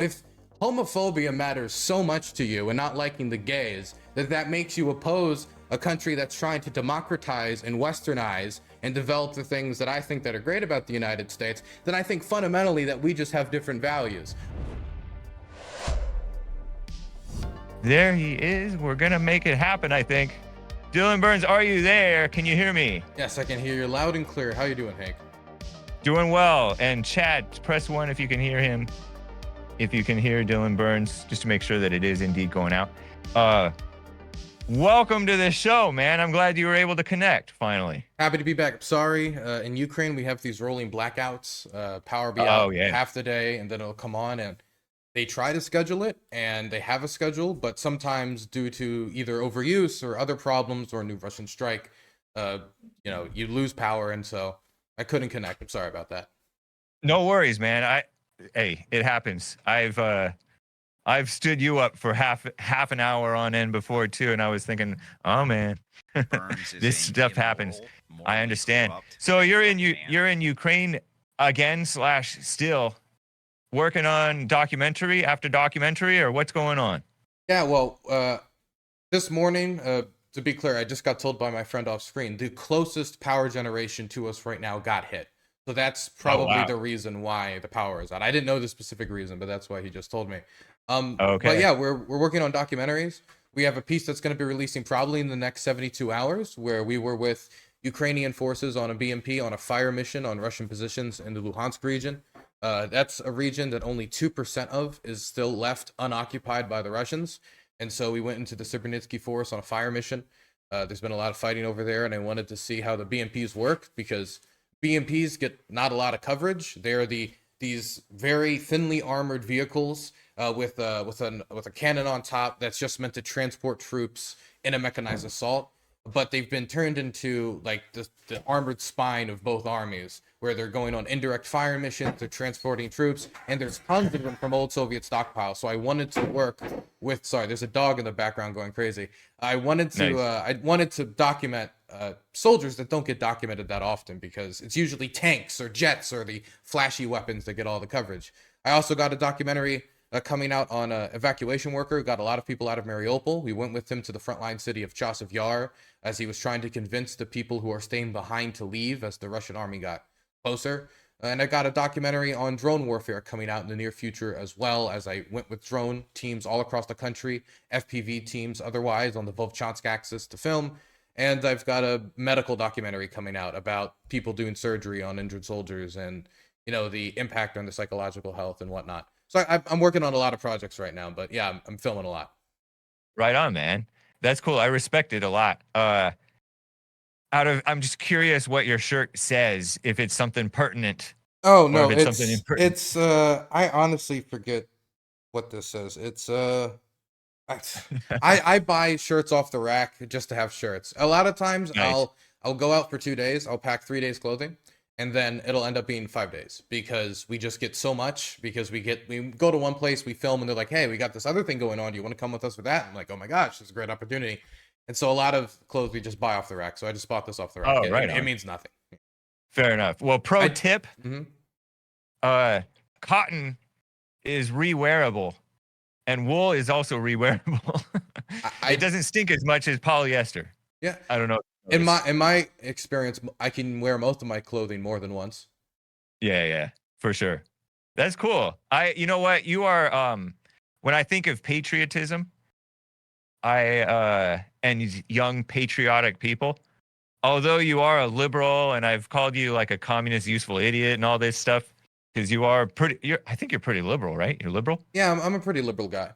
If homophobia matters so much to you and not liking the gays, that makes you oppose a country that's trying to democratize and westernize and develop the things that I think that are great about the United States, then I think fundamentally that we just have different values. There he is. We're gonna make it happen, I think. Dylan Burns, are you there? Can you hear me? Yes, I can hear you loud and clear. How you doing, Hank? Doing well. And chat, press 1 if you can hear him. If you can hear Dylan Burns, just to make sure that it is indeed going out. Welcome to the show, man. I'm glad you were able to connect finally. Happy to be back. Sorry, in Ukraine we have these rolling blackouts. Power will be out half the day and then it'll come on, and they try to schedule it and they have a schedule, but sometimes due to either overuse or other problems or a new Russian strike, you lose power, and so I couldn't connect. I'm sorry about that. No worries, man. Hey, it happens. I've stood you up for half an hour on end before too, and I was thinking, oh man, this stuff happens. I understand. So you're in Ukraine again / still working on documentary after documentary, or what's going on? Yeah, well, this morning, to be clear, I just got told by my friend off screen, the closest power generation to us right now got hit. So that's probably the reason why the power is out. I didn't know the specific reason, but that's why he just told me. Okay. But yeah, we're working on documentaries. We have a piece that's going to be releasing probably in the next 72 hours, where we were with Ukrainian forces on a BMP on a fire mission on Russian positions in the Luhansk region. That's a region that only 2% of is still left unoccupied by the Russians. And so we went into the Srebrenitsky forest on a fire mission. There's been a lot of fighting over there, and I wanted to see how the BMPs work, because BMPs get not a lot of coverage. They're these very thinly armored vehicles with a cannon on top that's just meant to transport troops in a mechanized assault. But they've been turned into like the armored spine of both armies, where they're going on indirect fire missions, they're transporting troops, and there's tons of them from old Soviet stockpiles. So I wanted to work with, sorry, there's a dog in the background going crazy. I wanted to document soldiers that don't get documented that often, because it's usually tanks or jets or the flashy weapons that get all the coverage. I also got a documentary coming out on an evacuation worker who got a lot of people out of Mariupol. We went with him to the frontline city of Chasiv Yar as he was trying to convince the people who are staying behind to leave as the Russian army got closer. And I got a documentary on drone warfare coming out in the near future, as well as I went with drone teams all across the country, FPV teams otherwise on the Volchansk axis to film. And I've got a medical documentary coming out about people doing surgery on injured soldiers and, the impact on the psychological health and whatnot. So I'm working on a lot of projects right now, but yeah, I'm filming a lot. Right on, man. That's cool. I respect it a lot. I'm just curious what your shirt says, if it's something pertinent. Oh no, it's I honestly forget what this says. It's I buy shirts off the rack just to have shirts. A lot of times nice. I'll go out for 2 days, I'll pack 3 days clothing, and then it'll end up being 5 days, because we just get so much, because we go to one place, we film, and they're like, hey, we got this other thing going on, do you want to come with us for that? I'm like, oh my gosh, this is a great opportunity. And so a lot of clothes we just buy off the rack. So I just bought this off the rack. Oh, right. It means nothing. Fair enough. Well, tip, cotton is re-wearable, and wool is also re-wearable. It doesn't stink as much as polyester. Yeah. I don't know. In my experience, I can wear most of my clothing more than once. Yeah, for sure. That's cool. You know what? You are, when I think of patriotism, and young patriotic people, although you are a liberal, and I've called you like a communist useful idiot and all this stuff, because I think you're pretty liberal, right? You're liberal? Yeah, I'm a pretty liberal guy.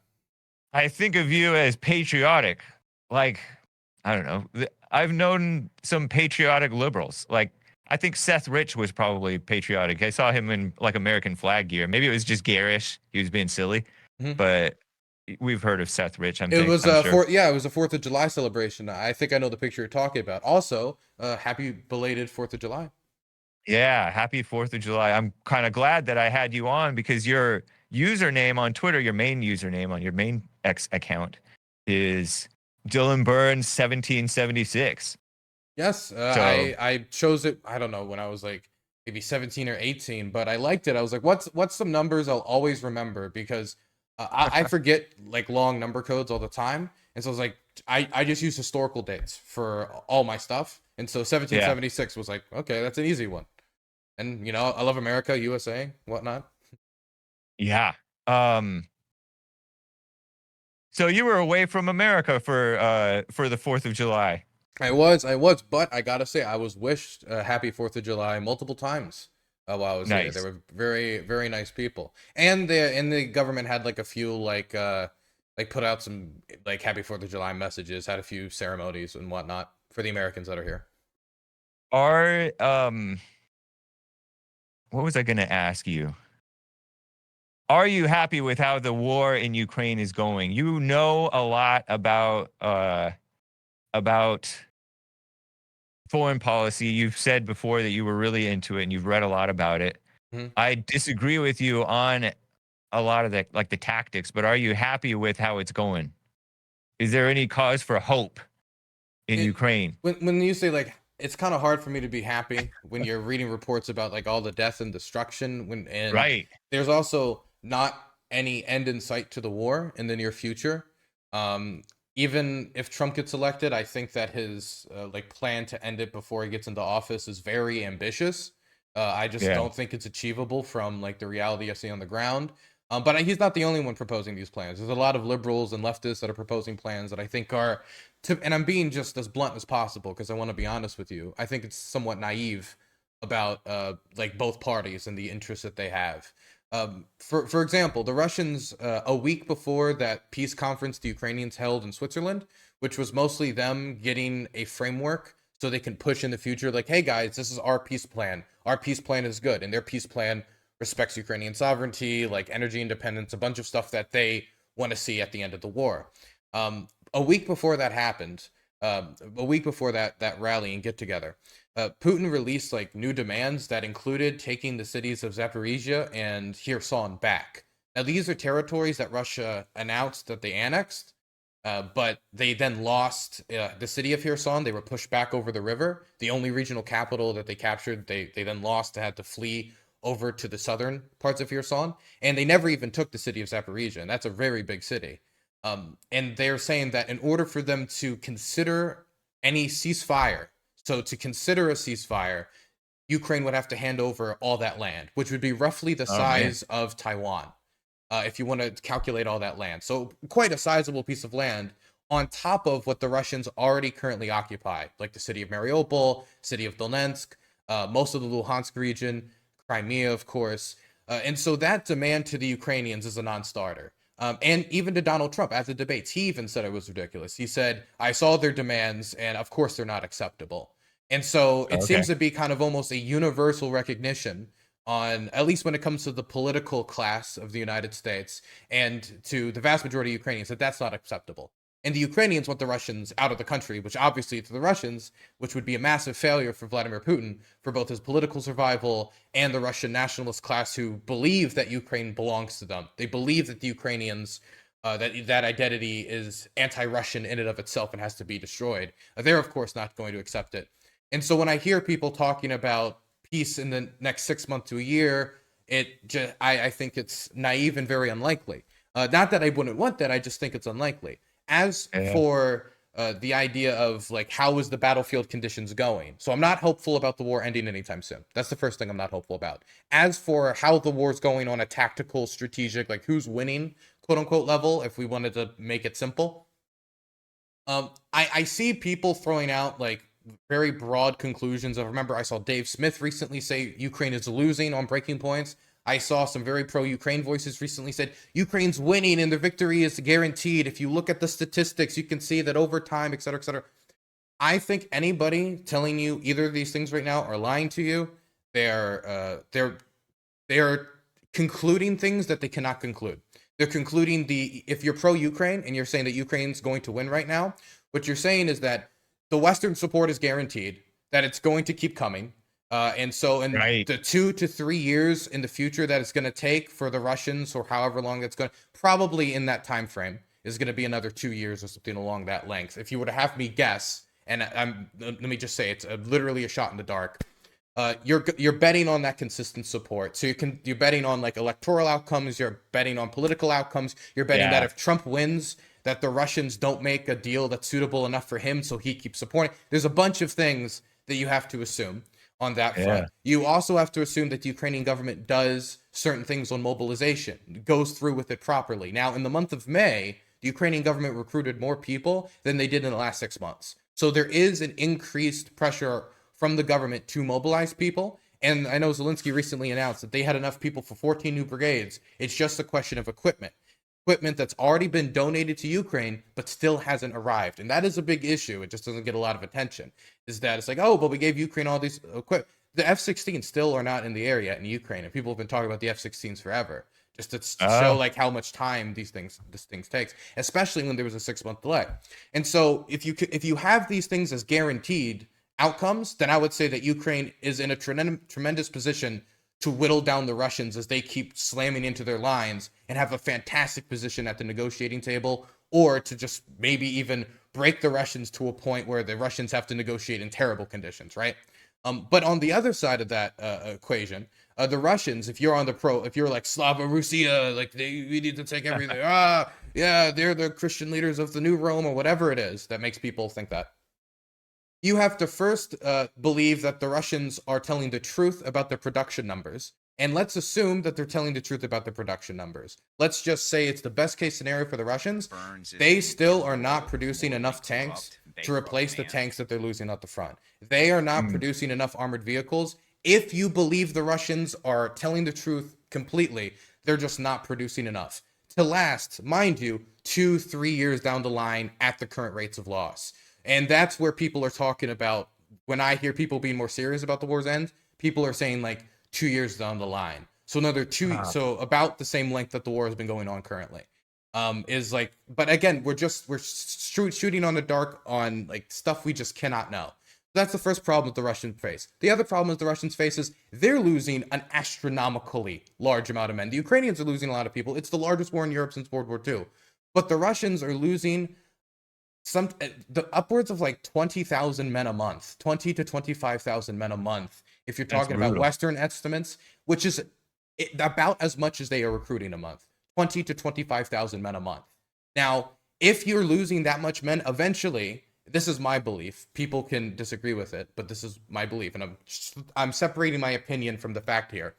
I think of you as patriotic. Like, I don't know. I've known some patriotic liberals. Like, I think Seth Rich was probably patriotic. I saw him in like American flag gear. Maybe it was just garish. He was being silly, but we've heard of Seth Rich. It was a 4th of July celebration. I think I know the picture you're talking about. Also, happy belated 4th of July. Yeah, happy 4th of July. I'm kind of glad that I had you on, because your username on Twitter, your main username on your main X account, is DylanBurns1776. Yes, I chose it, I don't know, when I was like maybe 17 or 18, but I liked it. I was like, what's some numbers I'll always remember, because I forget like long number codes all the time. And so I was like, I just use historical dates for all my stuff. And so Yeah. 1776 was like, okay, that's an easy one. And you know, I love America, USA, whatnot. Yeah. So you were away from America for the 4th of July. I was, but I gotta say, I was wished happy 4th of July multiple times while I was here. They Nice. were very, very nice people, and the government had like a few like put out some like happy 4th of July messages, had a few ceremonies and whatnot for the Americans that are here. Are what was I going to ask you? Are you happy with how the war in Ukraine is going? You know a lot about foreign policy. You've said before that you were really into it and you've read a lot about it. Mm-hmm. I disagree with you on a lot of the like the tactics, but are you happy with how it's going? Is there any cause for hope in Ukraine? When you say like, it's kind of hard for me to be happy when you're reading reports about like all the death and destruction, and Right. there's also not any end in sight to the war in the near future. Even if Trump gets elected, I think that his like plan to end it before he gets into office is very ambitious. I just Yeah. don't think it's achievable from like the reality I see on the ground. But he's not the only one proposing these plans. There's a lot of liberals and leftists that are proposing plans that I think are, and I'm being just as blunt as possible because I want to be honest with you. I think it's somewhat naive about like both parties and the interests that they have. For example, the Russians a week before that peace conference the Ukrainians held in Switzerland, which was mostly them getting a framework so they can push in the future, like, hey guys, this is our peace plan. Our peace plan is good, and their peace plan respects Ukrainian sovereignty, like energy independence, a bunch of stuff that they want to see at the end of the war. A week before that happened, a week before that rally and get together, Putin released like new demands that included taking the cities of Zaporizhia and Kherson back. Now these are territories that Russia announced that they annexed, but they then lost the city of Kherson. They were pushed back over the river. The only regional capital that they captured, they then lost. They had to flee over to the southern parts of Kherson, and they never even took the city of Zaporizhia, and that's a very big city. And they're saying that in order for them to consider any ceasefire, so to consider a ceasefire, Ukraine would have to hand over all that land, which would be roughly the size of Taiwan, if you want to calculate all that land. So quite a sizable piece of land on top of what the Russians already currently occupy, like the city of Mariupol, city of Donetsk, most of the Luhansk region, Crimea, of course. And so that demand to the Ukrainians is a non-starter. And even to Donald Trump at the debates, he even said it was ridiculous. He said, I saw their demands, and of course they're not acceptable. And so it seems to be kind of almost a universal recognition on, at least when it comes to the political class of the United States and to the vast majority of Ukrainians, that that's not acceptable. And the Ukrainians want the Russians out of the country, which obviously to the Russians, which would be a massive failure for Vladimir Putin, for both his political survival and the Russian nationalist class who believe that Ukraine belongs to them. They believe that the Ukrainians, that identity is anti-Russian in and of itself and has to be destroyed. They're, of course, not going to accept it. And so when I hear people talking about peace in the next 6 months to a year, I think it's naive and very unlikely. Not that I wouldn't want that, I just think it's unlikely. As for the idea of like, how is the battlefield conditions going? So I'm not hopeful about the war ending anytime soon. That's the first thing I'm not hopeful about. As for how the war's going on a tactical, strategic, like who's winning, quote unquote level, if we wanted to make it simple, I see people throwing out like very broad conclusions. I remember I saw Dave Smith recently say Ukraine is losing on breaking points. I saw some very pro-Ukraine voices recently said Ukraine's winning and the victory is guaranteed. If you look at the statistics, you can see that over time, et cetera, et cetera. I think anybody telling you either of these things right now are lying to you. They're concluding things that they cannot conclude. They're concluding if you're pro-Ukraine and you're saying that Ukraine's going to win right now, what you're saying is that the Western support is guaranteed, that it's going to keep coming. And so in the 2 to 3 years in the future that it's going to take for the Russians, or however long that's going to, probably in that time frame, is going to be another 2 years or something along that length. If you were to have me guess, and let me just say, it's literally a shot in the dark. you're betting on that consistent support. So you're betting on like electoral outcomes, you're betting on political outcomes, you're betting that if Trump wins, that the Russians don't make a deal that's suitable enough for him, so he keeps supporting. There's a bunch of things that you have to assume on that front. You also have to assume that the Ukrainian government does certain things on mobilization, goes through with it properly. Now, in the month of May, the Ukrainian government recruited more people than they did in the last 6 months. So there is an increased pressure from the government to mobilize people. And I know Zelensky recently announced that they had enough people for 14 new brigades. It's just a question of equipment that's already been donated to Ukraine, but still hasn't arrived. And that is a big issue. It just doesn't get a lot of attention. Is that it's like, oh, but we gave Ukraine all these equipment. The F-16 still are not in the air yet in Ukraine. And people have been talking about the F-16s forever, just to show like how much time this things takes, especially when there was a 6-month delay. And so if you have these things as guaranteed outcomes, then I would say that Ukraine is in a tremendous position to whittle down the Russians as they keep slamming into their lines and have a fantastic position at the negotiating table, or to just maybe even break the Russians to a point where the Russians have to negotiate in terrible conditions, right? But on the other side of that equation, the Russians, if you're like Slava Russia, like we need to take everything. Yeah, they're the Christian leaders of the New Rome or whatever it is that makes people think that. You have to first believe that the Russians are telling the truth about their production numbers. And let's assume that they're telling the truth about the production numbers. Let's just say it's the best case scenario for the Russians. They still are not producing enough tanks to replace the tanks that they're losing at the front. They are not producing enough armored vehicles. If you believe the Russians are telling the truth completely, they're just not producing enough to last, mind you, 2-3 years down the line at the current rates of loss. And that's where people are talking about, when I hear people being more serious about the war's end, people are saying like 2 years down the line. So another so about the same length that the war has been going on currently. Is like, but again, we're shooting on the dark on like stuff we just cannot know. That's the first problem that the Russians face. The other problem that the Russians face is they're losing an astronomically large amount of men. The Ukrainians are losing a lot of people. It's the largest war in Europe since World War II. But the Russians are losing the upwards of like 20,000 men a month, 20 to 25,000 men a month. If you're talking about Western estimates, which is about as much as they are recruiting a month, 20 to 25,000 men a month. Now, if you're losing that much men, eventually, this is my belief. People can disagree with it, but this is my belief, and I'm separating my opinion from the fact here.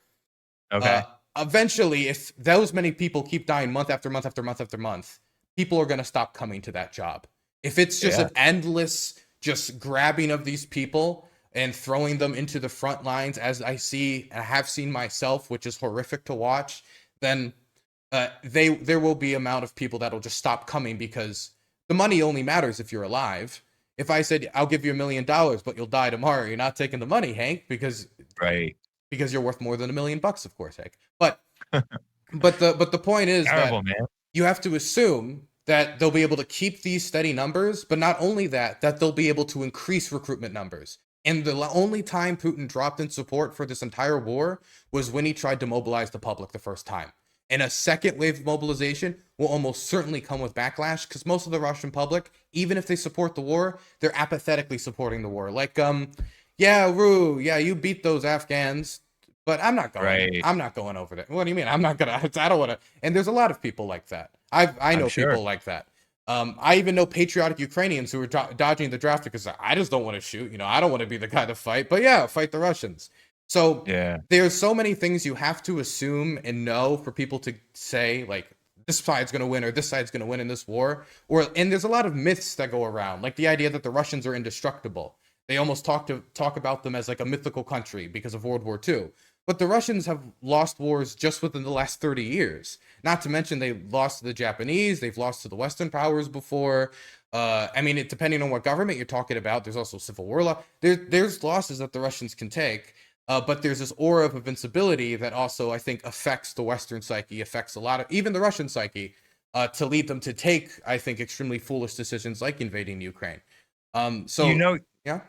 Okay. Eventually, if those many people keep dying month after month after month after month, people are going to stop coming to that job. If it's just an endless just grabbing of these people and throwing them into the front lines, as I have seen myself, which is horrific to watch, then there will be amount of people that'll just stop coming, because the money only matters if you're alive. If I said, I'll give you $1 million, but you'll die tomorrow, you're not taking the money, Hank, because you're worth more than $1 million, of course, Hank. But the point is that you have to assume that they'll be able to keep these steady numbers, but not only that they'll be able to increase recruitment numbers. And the only time Putin dropped in support for this entire war was when he tried to mobilize the public the first time. And a second wave of mobilization will almost certainly come with backlash, because most of the Russian public, even if they support the war, they're apathetically supporting the war. Like, you beat those Afghans, but I'm not going. I'm not going over there. What do you mean? I'm not gonna. I don't want to. And there's a lot of people like that. I know people like that. I even know patriotic Ukrainians who are dodging the draft because I just don't want to shoot. I don't want to be the guy to fight. But yeah, fight the Russians. So there's so many things you have to assume and know for people to say like this side's going to win or this side's going to win in this war. And there's a lot of myths that go around, like the idea that the Russians are indestructible. They almost talk about them as like a mythical country because of World War II. But the Russians have lost wars just within the last 30 years. Not to mention they lost to the Japanese, they've lost to the Western powers before. Depending on what government you're talking about, there's also civil war law. There's losses that the Russians can take, but there's this aura of invincibility that also, I think, affects the Western psyche, affects a lot of, even the Russian psyche, to lead them to take, I think, extremely foolish decisions like invading Ukraine. Yeah.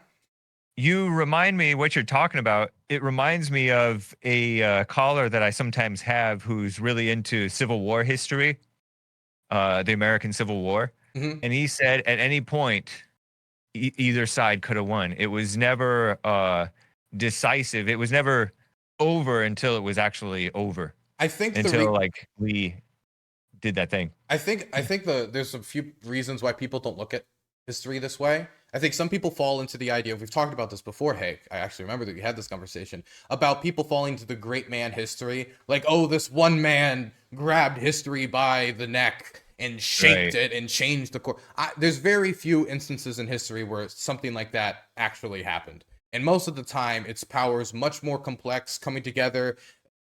You remind me what you're talking about. It reminds me of a caller that I sometimes have who's really into Civil War history, the American Civil War. Mm-hmm. And he said at any point, either side could have won. It was never decisive. It was never over until it was actually over. I think until like we did that thing. I think there's a few reasons why people don't look at history this way. I think some people fall into the idea, we've talked about this before, Hank. I actually remember that we had this conversation about people falling to the great man history. Like, oh, this one man grabbed history by the neck and shaped it and changed the course. There's very few instances in history where something like that actually happened. And most of the time, it's powers much more complex coming together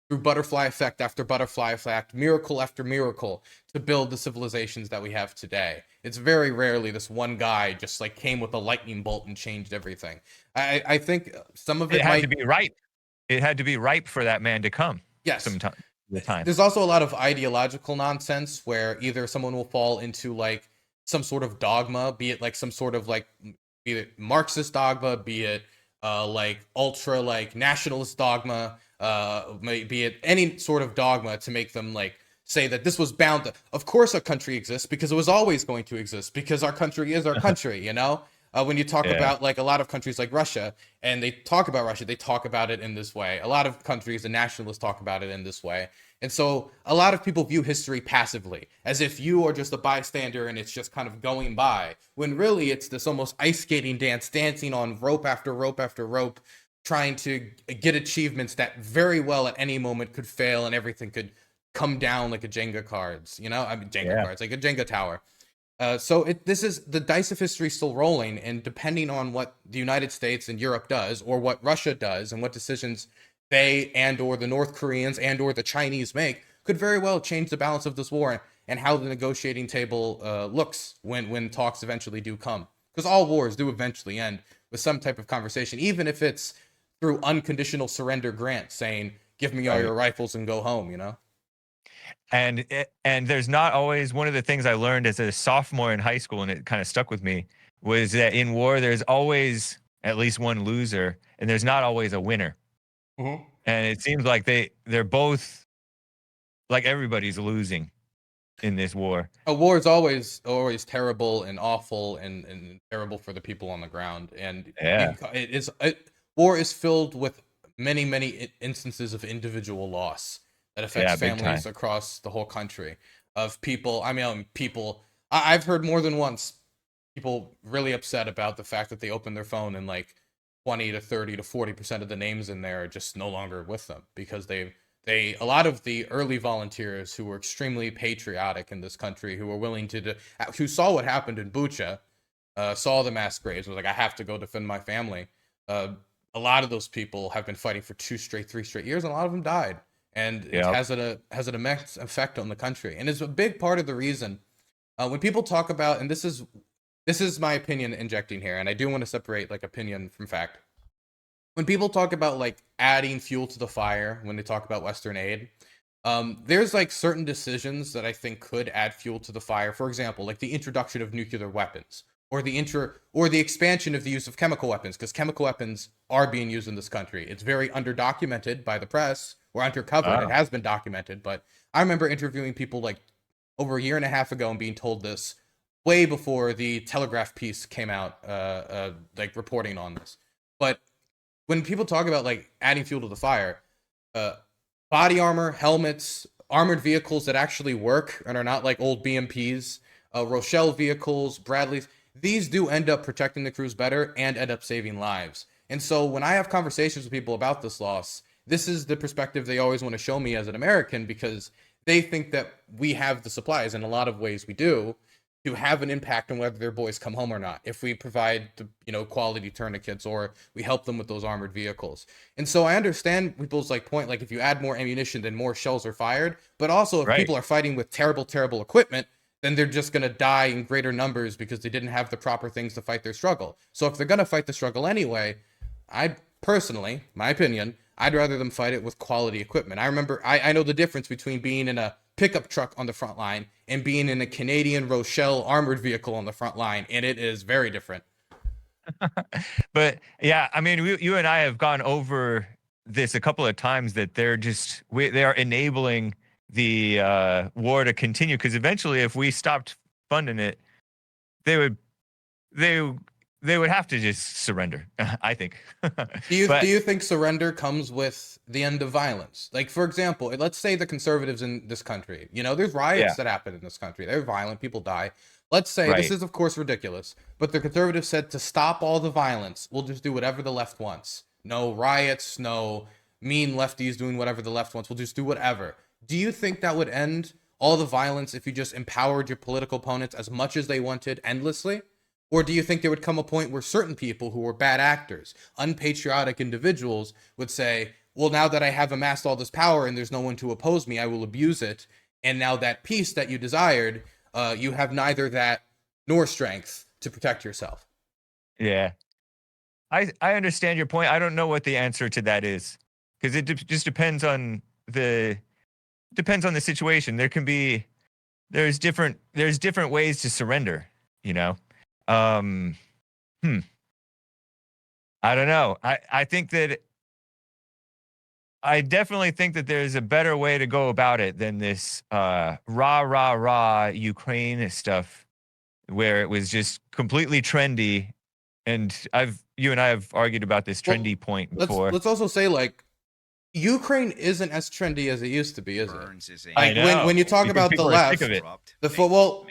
through butterfly effect after butterfly effect, miracle after miracle, to build the civilizations that we have today. It's very rarely this one guy just like came with a lightning bolt and changed everything. I think some of it had to be ripe. It had to be ripe for that man to come. Yes. Sometime. There's also a lot of ideological nonsense where either someone will fall into like some sort of dogma, be it like some sort of like, be it Marxist dogma, be it like ultra like nationalist dogma, be it any sort of dogma to make them like say that this was bound to, of course our country exists because it was always going to exist because our country is our country, you know? When you talk about like a lot of countries like Russia and they talk about Russia, they talk about it in this way. A lot of countries, the nationalists talk about it in this way. And so a lot of people view history passively, as if you are just a bystander and it's just kind of going by, when really it's this almost ice skating dance, dancing on rope after rope after rope, trying to get achievements that very well at any moment could fail and everything could come down like a Jenga cards, you know? I mean, Jenga cards, like a Jenga tower. So this is the dice of history still rolling, and depending on what the United States and Europe does, or what Russia does, and what decisions they and or the North Koreans and or the Chinese make, could very well change the balance of this war and how the negotiating table looks when talks eventually do come. Because all wars do eventually end with some type of conversation, even if it's through unconditional surrender grant, saying, "Give me all your rifles and go home," you know? And there's not always, one of the things I learned as a sophomore in high school, and it kind of stuck with me, was that in war there's always at least one loser, and there's not always a winner. Mm-hmm. And it seems like they're both, like, everybody's losing in this war. A war is always terrible and awful and terrible for the people on the ground. And war is filled with many instances of individual loss that affects families across the whole country, of people. I mean, I've heard more than once people really upset about the fact that they open their phone and like 20 to 30 to 40% of the names in there are just no longer with them, because a lot of the early volunteers who were extremely patriotic in this country, who were willing who saw what happened in Bucha, saw the mass graves, was like, I have to go defend my family. A lot of those people have been fighting for 3 straight years, and a lot of them died. And it has an immense effect on the country. And it's a big part of the reason when people talk about, and this is my opinion injecting here, and I do want to separate like opinion from fact. When people talk about like adding fuel to the fire, when they talk about Western aid, there's like certain decisions that I think could add fuel to the fire. For example, like the introduction of nuclear weapons, or the expansion of the use of chemical weapons, because chemical weapons are being used in this country. It's very underdocumented by the press, or undercovered. It has been documented, but I remember interviewing people like over a year and a half ago and being told this way before the Telegraph piece came out, like reporting on this. But when people talk about like adding fuel to the fire, body armor, helmets, armored vehicles that actually work and are not like old BMPs, Rochelle vehicles, Bradleys, these do end up protecting the crews better and end up saving lives. And so when I have conversations with people about this loss, this is the perspective they always want to show me as an American, because they think that we have the supplies, in a lot of ways we do, to have an impact on whether their boys come home or not, if we provide the quality tourniquets, or we help them with those armored vehicles. And so I understand people's like point, like if you add more ammunition, then more shells are fired. But also if people are fighting with terrible equipment, then they're just going to die in greater numbers because they didn't have the proper things to fight their struggle. So if they're going to fight the struggle anyway, I personally, my opinion, I'd rather them fight it with quality equipment. I remember, I know the difference between being in a pickup truck on the front line and being in a Canadian Rochelle armored vehicle on the front line, and it is very different. But yeah, I mean, you and I have gone over this a couple of times, that they are enabling the war to continue, because eventually if we stopped funding it, they they would have to just surrender, I think. Do you think surrender comes with the end of violence? Like, for example, let's say the conservatives in this country, there's riots that happen in this country. They're violent, people die. Let's say, this is of course ridiculous, but the conservatives said to stop all the violence, we'll just do whatever the left wants. No riots, no mean lefties doing whatever the left wants. We'll just do whatever. Do you think that would end all the violence if you just empowered your political opponents as much as they wanted endlessly? Or do you think there would come a point where certain people who were bad actors, unpatriotic individuals, would say, well, now that I have amassed all this power and there's no one to oppose me, I will abuse it. And now that peace that you desired, you have neither that nor strength to protect yourself. Yeah. I understand your point. I don't know what the answer to that is, because it just depends on the situation. There's different ways to surrender, I don't know. I definitely think that there's a better way to go about it than this rah Ukraine stuff, where it was just completely trendy. And you and I have argued about this trendy point before. Let's also say, like, Ukraine isn't as trendy as it used to be, is it? I know. When you talk about the left, well,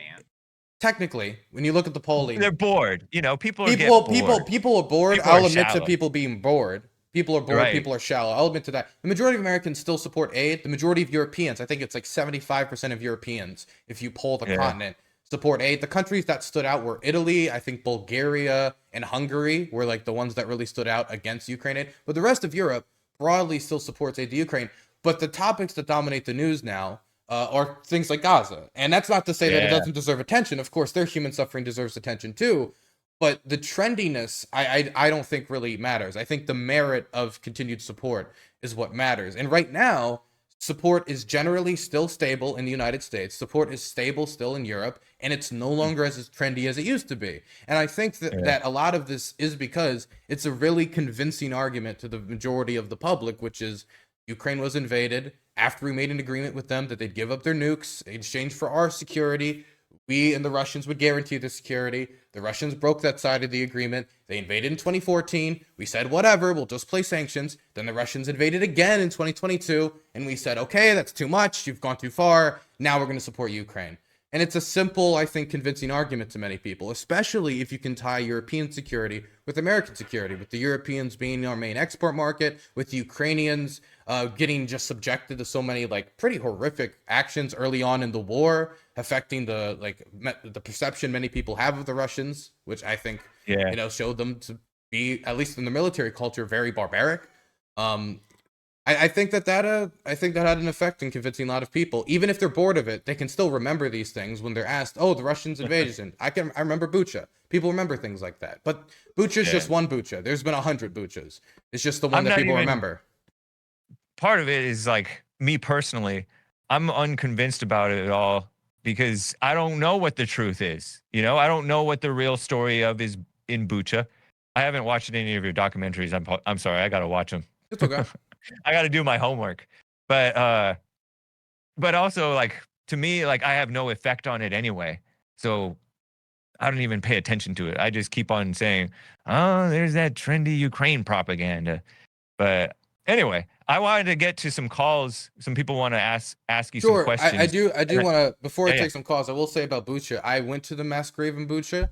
technically, when you look at the polling, they're bored. People are bored. People I'll are admit to shallow. people being bored. People are bored. Right. People are shallow. I'll admit to that. The majority of Americans still support aid. The majority of Europeans, I think it's like 75% of Europeans, if you poll the continent, support aid. The countries that stood out were Italy, I think Bulgaria, and Hungary were like the ones that really stood out against Ukraine aid. But the rest of Europe broadly still supports aid to Ukraine. But the topics that dominate the news now are things like Gaza. And that's not to say that it doesn't deserve attention. Of course, their human suffering deserves attention too. But the trendiness, I don't think really matters. I think the merit of continued support is what matters. And right now, support is generally still stable in the United States. Support is stable still in Europe, and it's no longer as trendy as it used to be. And I think that a lot of this is because it's a really convincing argument to the majority of the public, which is Ukraine was invaded after we made an agreement with them that they'd give up their nukes in exchange for our security. We and the Russians would guarantee the security. The Russians broke that side of the agreement. They invaded in 2014. We said, whatever, we'll just play sanctions. Then the Russians invaded again in 2022. And we said, okay, that's too much. You've gone too far. Now we're going to support Ukraine. And it's a simple, I think, convincing argument to many people, especially if you can tie European security with American security, with the Europeans being our main export market, with the Ukrainians getting just subjected to so many like pretty horrific actions early on in the war, affecting the perception many people have of the Russians, which I think showed them to be, at least in the military culture, very barbaric. I think that had an effect in convincing a lot of people. Even if they're bored of it, they can still remember these things when they're asked, "Oh, the Russians invasion." I remember Bucha. People remember things like that. But Bucha's just one Bucha. There's been 100 Buchas. It's just the one that people remember. Part of it is like me personally. I'm unconvinced about it at all because I don't know what the truth is. I don't know what the real story of is in Bucha. I haven't watched any of your documentaries. I'm sorry. I got to watch them. It's okay. I got to do my homework, but also like to me, like I have no effect on it anyway. So I don't even pay attention to it. I just keep on saying, oh, there's that trendy Ukraine propaganda. But anyway, I wanted to get to some calls. Some people want to ask you some questions. I do want to, before I take some calls, I will say about Bucha, I went to the mass grave in Bucha.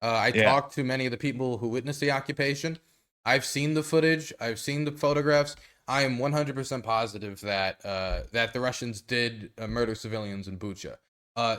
I talked to many of the people who witnessed the occupation. I've seen the footage. I've seen the photographs. I am 100% positive that the Russians did murder civilians in Bucha.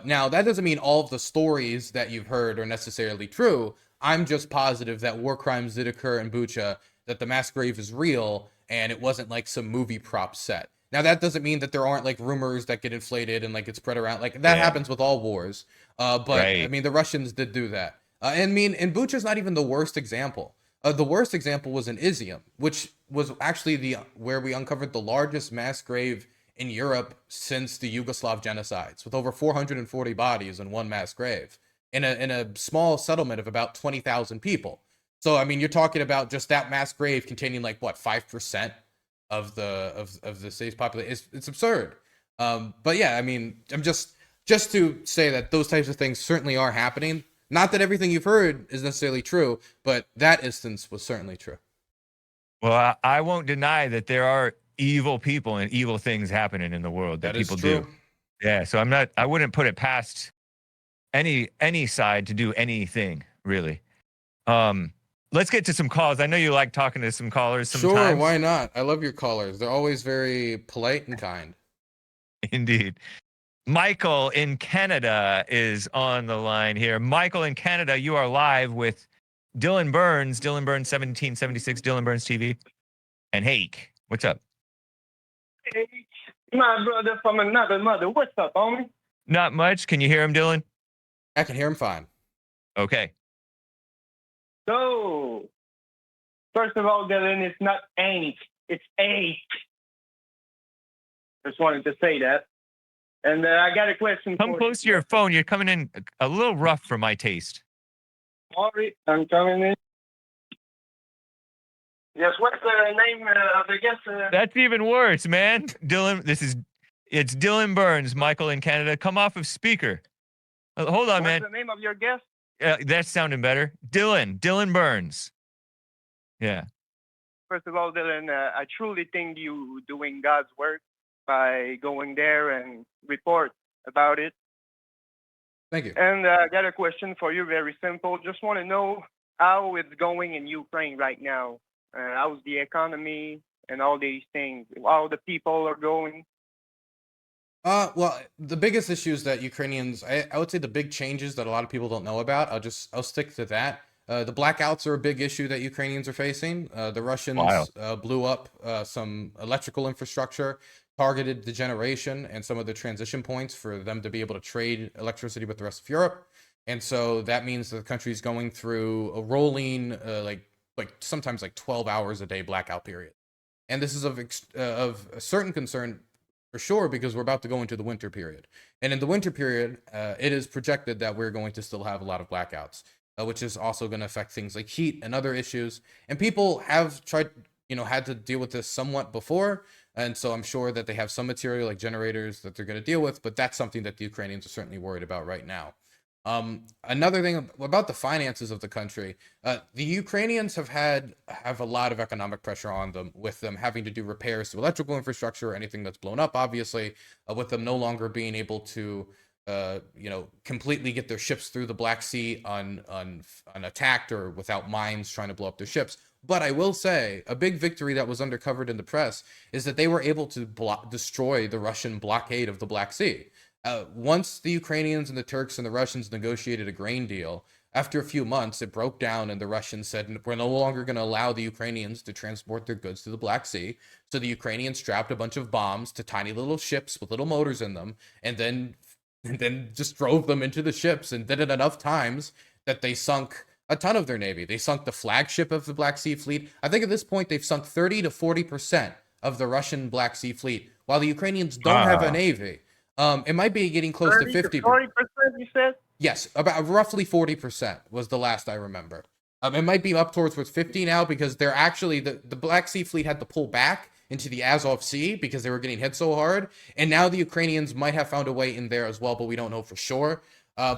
Now, that doesn't mean all of the stories that you've heard are necessarily true. I'm just positive that war crimes did occur in Bucha, that the mass grave is real, and it wasn't like some movie prop set. Now, that doesn't mean that there aren't like rumors that get inflated and like get spread around. Like that happens with all wars. But I mean, the Russians did do that. And Bucha's not even the worst example. The worst example was in Izium, which was actually where we uncovered the largest mass grave in Europe since the Yugoslav genocides, with over 440 bodies in one mass grave in a small settlement of about 20,000 people. So I mean, you're talking about just that mass grave containing like what 5% of the city's population. It's absurd. But yeah, I mean, I'm just to say that those types of things certainly are happening. Not that everything you've heard is necessarily true, but that instance was certainly true. Well, I won't deny that there are evil people and evil things happening in the world that people do. Yeah, so I wouldn't put it past any side to do anything, really. Let's get to some calls. I know you like talking to some callers sometimes. Sure, why not? I love your callers. They're always very polite and kind. Indeed. Michael in Canada is on the line here. Michael in Canada, you are live with Dylan Burns, Dylan Burns 1776, Dylan Burns TV, and Hake. What's up? Hey, my brother from another mother. What's up, homie? Not much. Can you hear him, Dylan? I can hear him fine. Okay. So, first of all, Dylan, it's not ain't, it's eight. Just wanted to say that. And I got a question for you. Come close to your phone. You're coming in a little rough for my taste. Sorry, I'm coming in. Yes, what's the name of the guest? That's even worse, man. Dylan, it's Dylan Burns, Michael in Canada. Come off of speaker. Hold on, man. What's the name of your guest? That's sounding better. Dylan Burns. Yeah. First of all, Dylan, I truly think you doing God's work by going there and report about it. Thank you. And I got a question for you, very simple. Just want to know how it's going in Ukraine right now. How's the economy and all these things? How the people are going? Well, the biggest issues that Ukrainians, I would say the big changes that a lot of people don't know about, I'll stick to that. The blackouts are a big issue that Ukrainians are facing. The Russians blew up some electrical infrastructure, targeted the generation and some of the transition points for them to be able to trade electricity with the rest of Europe. And so that means that the country's going through a rolling, like sometimes like 12 hours a day blackout period. And this is of a certain concern for sure, because we're about to go into the winter period. And in the winter period, it is projected that we're going to still have a lot of blackouts, which is also going to affect things like heat and other issues. And people have tried, had to deal with this somewhat before. And so I'm sure that they have some material like generators that they're going to deal with, but that's something that the Ukrainians are certainly worried about right now. Another thing about the finances of the country, the Ukrainians have a lot of economic pressure on them, with them having to do repairs to electrical infrastructure or anything that's blown up, obviously, with them no longer being able to, completely get their ships through the Black Sea unattacked or without mines trying to blow up their ships. But I will say a big victory that was undercovered in the press is that they were able to destroy the Russian blockade of the Black Sea. Once the Ukrainians and the Turks and the Russians negotiated a grain deal, after a few months, it broke down and the Russians said, we're no longer going to allow the Ukrainians to transport their goods to the Black Sea. So the Ukrainians strapped a bunch of bombs to tiny little ships with little motors in them, and then just drove them into the ships, and did it enough times that they sunk a ton of their navy. They sunk the flagship of the Black Sea Fleet. I think at this point they've sunk 30 to 40% of the Russian Black Sea Fleet, while the Ukrainians don't have a navy. It might be getting close to 50%. 40%, you said? Yes, about roughly 40% was the last I remember. It might be up towards 50 now, because they're actually, the Black Sea Fleet had to pull back into the Azov Sea because they were getting hit so hard. And now the Ukrainians might have found a way in there as well, but we don't know for sure.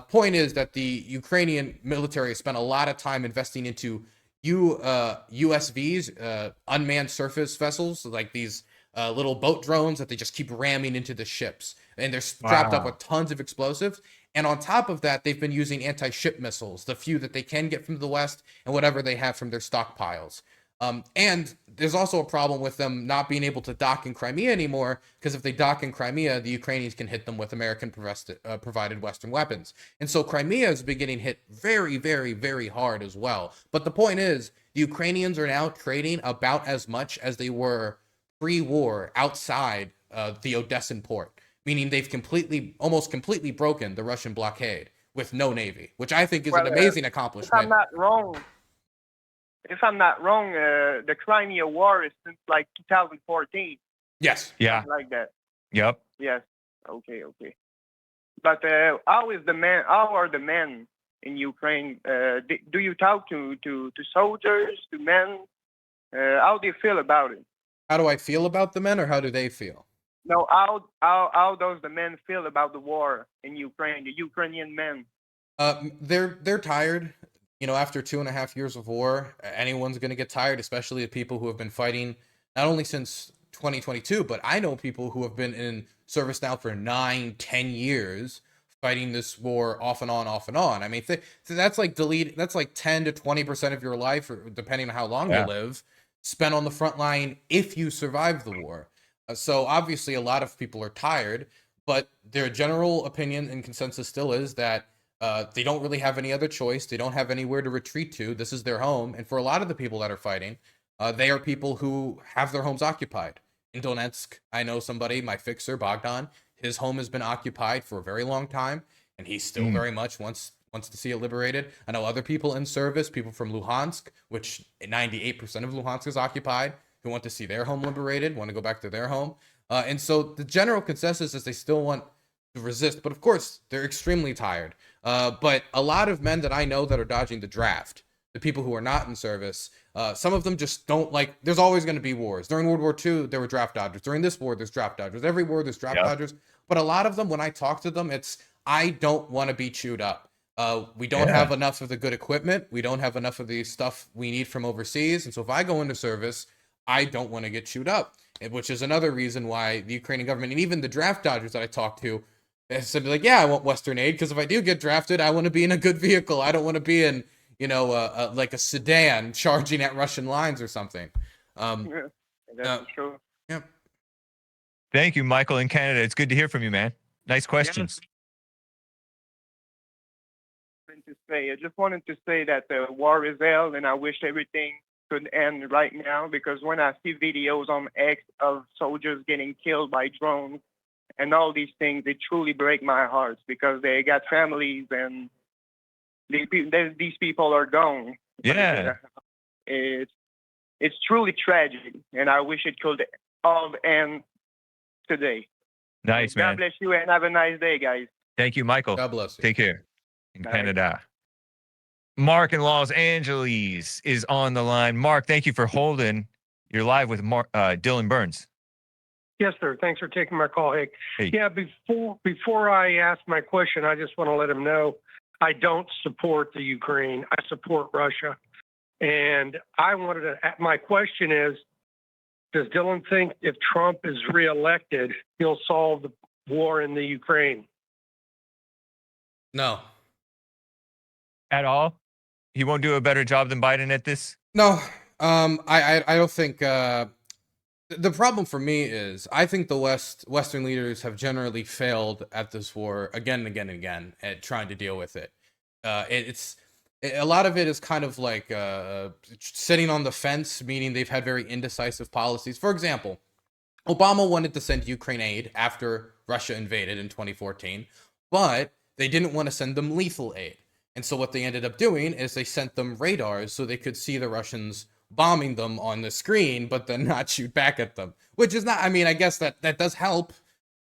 Point is that the Ukrainian military spent a lot of time investing into USVs, unmanned surface vessels, like these little boat drones that they just keep ramming into the ships. And they're strapped up with tons of explosives. And on top of that, they've been using anti-ship missiles, the few that they can get from the West and whatever they have from their stockpiles. And there's also a problem with them not being able to dock in Crimea anymore, because if they dock in Crimea, the Ukrainians can hit them with American provided Western weapons. And so Crimea has been getting hit very, very, very hard as well. But the point is, the Ukrainians are now trading about as much as they were pre-war outside the Odessan port, meaning they've almost completely broken the Russian blockade with no navy, which I think is an amazing accomplishment. If I'm not wrong, the Crimea War is since like 2014. Yes. Yeah. Something like that. Yep. Yes. Okay. But how are the men in Ukraine? Do you talk to soldiers, to men? How do you feel about it? How do I feel about the men, or how do they feel? No, how does the men feel about the war in Ukraine, the Ukrainian men? They're tired. You know, after 2.5 years of war, anyone's going to get tired, especially the people who have been fighting not only since 2022, but I know people who have been in service now for 9, 10 years, fighting this war off and on, off and on. I mean, so that's like that's like 10 to 20% of your life, or depending on how long you live, spent on the front line if you survive the war. So obviously, a lot of people are tired, but their general opinion and consensus still is that they don't really have any other choice. They don't have anywhere to retreat to. This is their home. And for a lot of the people that are fighting, they are people who have their homes occupied. In Donetsk, I know somebody, my fixer, Bogdan, his home has been occupied for a very long time, and he still very much wants to see it liberated. I know other people in service, people from Luhansk, which 98% of Luhansk is occupied, who want to see their home liberated, want to go back to their home. And so the general consensus is they still want to resist, but of course, they're extremely tired. But a lot of men that I know that are dodging the draft, the people who are not in service, some of them just don't like, there's always going to be wars. During World War II, there were draft dodgers. During this war, there's draft dodgers. Every war, there's draft dodgers. But a lot of them, when I talk to them, it's, I don't want to be chewed up. We don't have enough of the good equipment. We don't have enough of the stuff we need from overseas. And so if I go into service, I don't want to get chewed up, which is another reason why the Ukrainian government and even the draft dodgers that I talk to said, like, yeah, I want Western aid, because if I do get drafted, I want to be in a good vehicle. I don't want to be in, you know, like a sedan charging at Russian lines or something. Yeah, that's true. Yeah. Thank you, Michael, in Canada. It's good to hear from you, man. Nice questions. I just wanted to say that the war is hell, and I wish everything could end right now, because when I see videos on X of soldiers getting killed by drones and all these things, it truly break my heart, because they got families and these people are gone. Yeah. It's truly tragic, and I wish it could all end today. Nice, man. God bless you, and have a nice day, guys. Thank you, Michael. God bless you. Take care. In Bye. Canada. Mark in Los Angeles is on the line. Mark, thank you for holding. You're live with Dylan Burns. Yes, sir. Thanks for taking my call. Hey. Yeah, before I ask my question, I just want to let him know I don't support the Ukraine. I support Russia. And I wanted to, my question is, does Dylan think if Trump is reelected, he'll solve the war in the Ukraine? No. At all? He won't do a better job than Biden at this? No. I don't think, the problem for me is I think the Western leaders have generally failed at this war again and again and again at trying to deal with it. A lot of it is kind of like sitting on the fence, meaning they've had very indecisive policies. For example, Obama wanted to send Ukraine aid after Russia invaded in 2014, but they didn't want to send them lethal aid. And so what they ended up doing is they sent them radars so they could see the Russians bombing them on the screen, but then not shoot back at them, which is not, I mean, I guess that does help,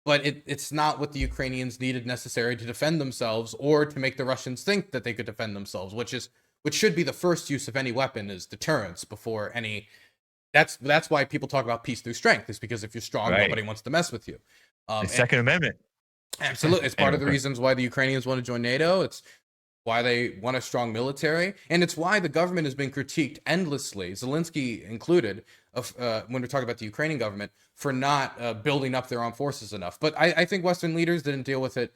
but it's not what the Ukrainians needed necessary to defend themselves or to make the Russians think that they could defend themselves, which should be the first use of any weapon, is deterrence before any. That's why people talk about peace through strength, is because if you're strong, nobody wants to mess with you. The Second Amendment. Absolutely. It's part of the reasons why the Ukrainians want to join NATO. It's why they want a strong military, and it's why the government has been critiqued endlessly, Zelensky included, when we're talking about the Ukrainian government, for not building up their armed forces enough. But I think Western leaders didn't deal with it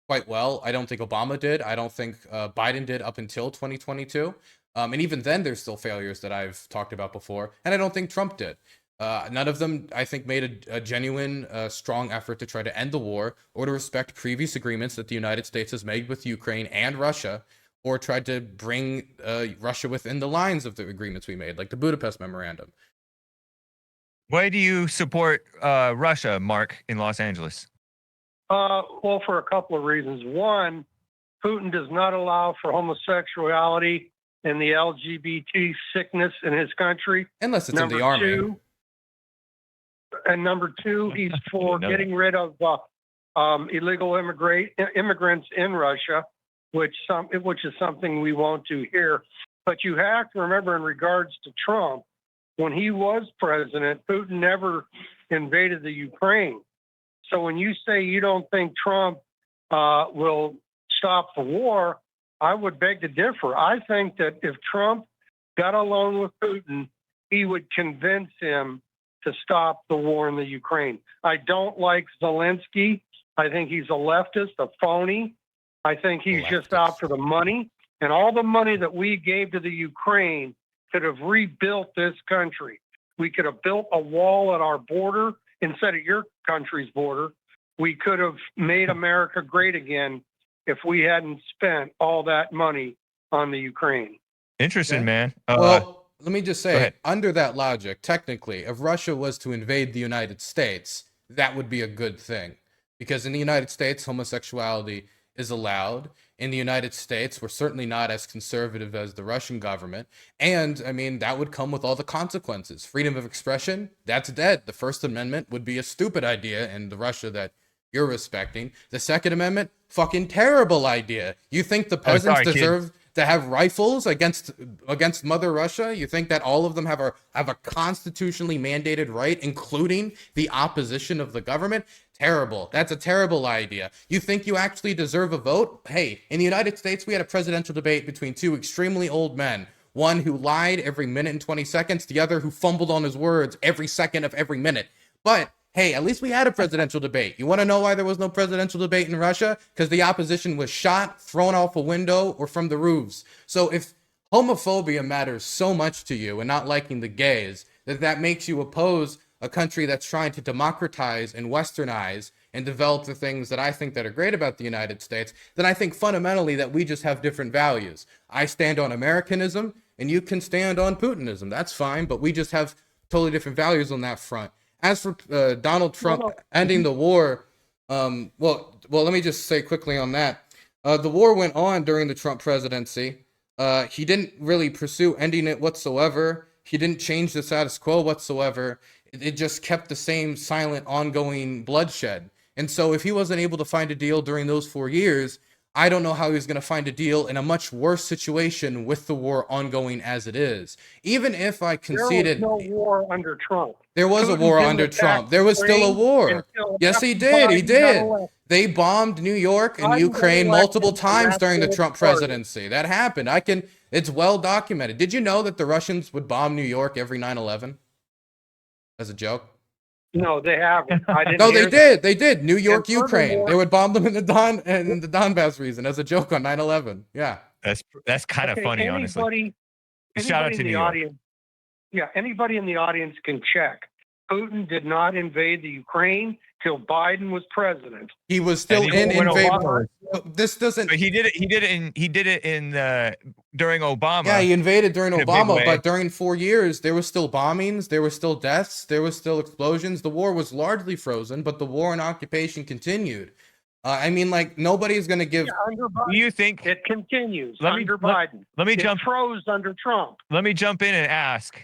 quite well. I don't think Obama did. I don't think Biden did up until 2022. And even then, there's still failures that I've talked about before, and I don't think Trump did. None of them, I think, made a genuine, strong effort to try to end the war or to respect previous agreements that the United States has made with Ukraine and Russia, or tried to bring Russia within the lines of the agreements we made, like the Budapest Memorandum. Why do you support Russia, Mark, in Los Angeles? Well, for a couple of reasons. One, Putin does not allow for homosexuality and the LGBT sickness in his country. Unless it's in the army. And number two, he's for getting rid of illegal immigrants in Russia, which is something we won't do here. But you have to remember, in regards to Trump, when he was president, Putin never invaded the Ukraine. So when you say you don't think Trump will stop the war, I would beg to differ. I think that if Trump got along with Putin, he would convince him to stop the war in the Ukraine. I don't like Zelensky. I think he's a leftist, a phony. I think he's just out for the money. And all the money that we gave to the Ukraine could have rebuilt this country. We could have built a wall at our border instead of your country's border. We could have made America great again if we hadn't spent all that money on the Ukraine. Interesting, man. Well, let me just say, under that logic, technically, if Russia was to invade the United States, that would be a good thing. Because in the United States, homosexuality is allowed. In the United States, we're certainly not as conservative as the Russian government. And, I mean, that would come with all the consequences. Freedom of expression, that's dead. The First Amendment would be a stupid idea in the Russia that you're respecting. The Second Amendment, fucking terrible idea. You think the peasants deserve to have rifles against Mother Russia? You think that all of them have a constitutionally mandated right, including the opposition of the government? Terrible. That's a terrible idea. You think you actually deserve a vote? Hey, in the United States, we had a presidential debate between two extremely old men. One who lied every minute and 20 seconds, the other who fumbled on his words every second of every minute. But hey, at least we had a presidential debate. You want to know why there was no presidential debate in Russia? Because the opposition was shot, thrown off a window, or from the roofs. So if homophobia matters so much to you and not liking the gays, that makes you oppose a country that's trying to democratize and westernize and develop the things that I think that are great about the United States, then I think fundamentally that we just have different values. I stand on Americanism and you can stand on Putinism. That's fine, but we just have totally different values on that front. As for Donald Trump ending the war, well, let me just say quickly on that. The war went on during the Trump presidency. He didn't really pursue ending it whatsoever. He didn't change the status quo whatsoever. It just kept the same silent, ongoing bloodshed. And so if he wasn't able to find a deal during those 4 years, I don't know how he was going to find a deal in a much worse situation with the war ongoing as it is. Even if I conceded... There was no war under Trump. There was a war under Trump. There was still a war. Yes, he did. He did. They bombed New York and Ukraine multiple times during the Trump presidency. That happened. It's well documented. Did you know that the Russians would bomb New York every 9/11? As a joke? No, they haven't. No, they did. They did. New York, Ukraine. They would bomb them in the Donbass region as a joke on 9/11. Yeah. That's kind of funny, honestly. Shout out to New York. Yeah, anybody in the audience can check. Putin did not invade the Ukraine till Biden was president. He was still in invasion. This doesn't. He did it in during Obama. Yeah, he invaded during Obama, but during 4 years there was still bombings, there were still deaths, there was still explosions. The war was largely frozen, but the war and occupation continued. I mean, like, nobody's going to give. Under Biden, do you think it continues under Biden? Let me jump. It froze under Trump. Let me jump in and ask.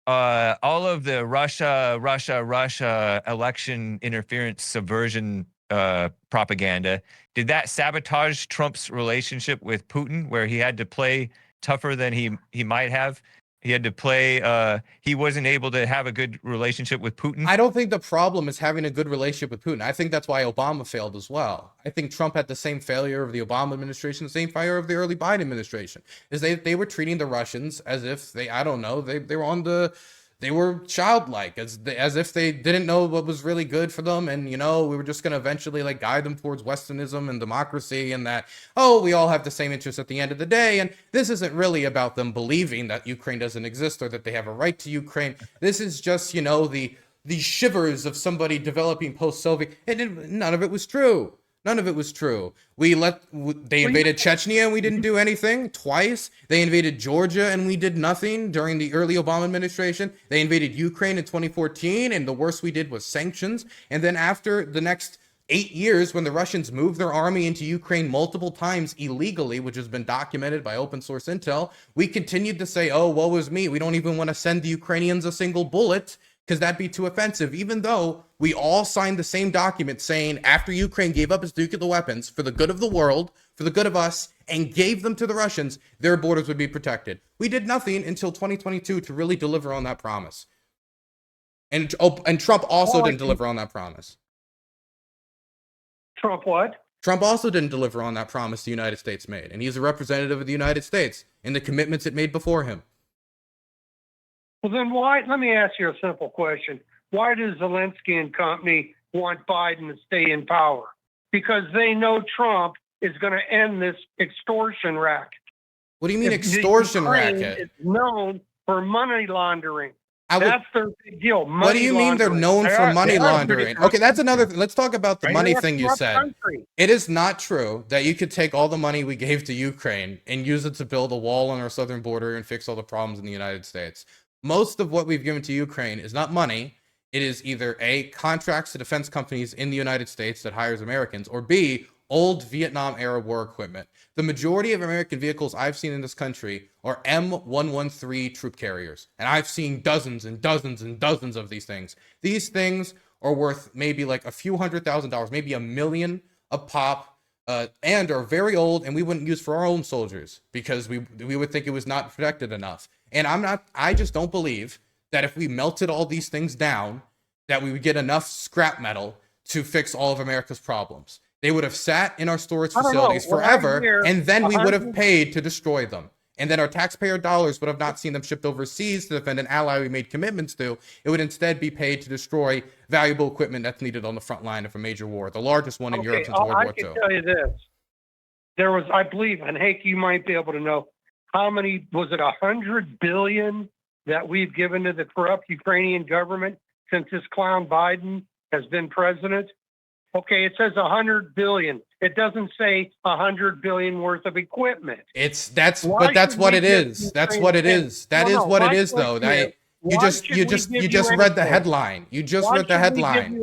All of the Russia election interference subversion propaganda, did that sabotage Trump's relationship with Putin, where he had to play tougher than he might have? He had to play, he wasn't able to have a good relationship with Putin. I don't think the problem is having a good relationship with Putin. I think that's why Obama failed as well. I think Trump had the same failure of the Obama administration, the same failure of the early Biden administration, is they were treating the Russians as if they were childlike, as if they didn't know what was really good for them, and we were just going to eventually like guide them towards Westernism and democracy, and that we all have the same interests at the end of the day, and this isn't really about them believing that Ukraine doesn't exist or that they have a right to Ukraine. This is just the shivers of somebody developing post-Soviet, and none of it was true. None of it was true. They invaded Chechnya and we didn't do anything twice. They invaded Georgia and we did nothing during the early Obama administration. They invaded Ukraine in 2014 and the worst we did was sanctions. And then after the next 8 years, when the Russians moved their army into Ukraine multiple times illegally, which has been documented by open source intel, we continued to say, oh, woe is me. We don't even want to send the Ukrainians a single bullet, because that'd be too offensive, even though we all signed the same document saying after Ukraine gave up its nuclear weapons for the good of the world, for the good of us, and gave them to the Russians, their borders would be protected. We did nothing until 2022 to really deliver on that promise. And Trump also didn't deliver on that promise. Trump what? Trump also didn't deliver on that promise the United States made, and he's a representative of the United States and the commitments it made before him. Well, then why? Let me ask you a simple question. Why does Zelensky and company want Biden to stay in power? Because they know Trump is going to end this extortion racket. What do you mean extortion racket? It's known for money laundering. That's their big deal. What do you mean they're known for money laundering? Okay, that's another thing. Let's talk about the money thing you said. It is not true that you could take all the money we gave to Ukraine and use it to build a wall on our southern border and fix all the problems in the United States. Most of what we've given to Ukraine is not money. It is either A, contracts to defense companies in the United States that hires Americans, or B, old Vietnam era war equipment. The majority of American vehicles I've seen in this country are M113 troop carriers. And I've seen dozens and dozens and dozens of these things. These things are worth maybe like a few $100,000, maybe $1 million a pop, and are very old, and we wouldn't use for our own soldiers because we would think it was not protected enough. And I just don't believe that if we melted all these things down, that we would get enough scrap metal to fix all of America's problems. They would have sat in our storage facilities forever, and then we would have paid to destroy them. And then our taxpayer dollars would have not seen them shipped overseas to defend an ally we made commitments to. It would instead be paid to destroy valuable equipment that's needed on the front line of a major war, the largest one in Europe since World War II. I can tell you this. There was, I believe, and Hank, you might be able to know, how many, was it $100 billion that we've given to the corrupt Ukrainian government since this clown Biden has been president? Okay, it says $100 billion. It doesn't say $100 billion worth of equipment. That's what it is. That's what it is. That is what it is, though. You just read the headline. You just read the headline.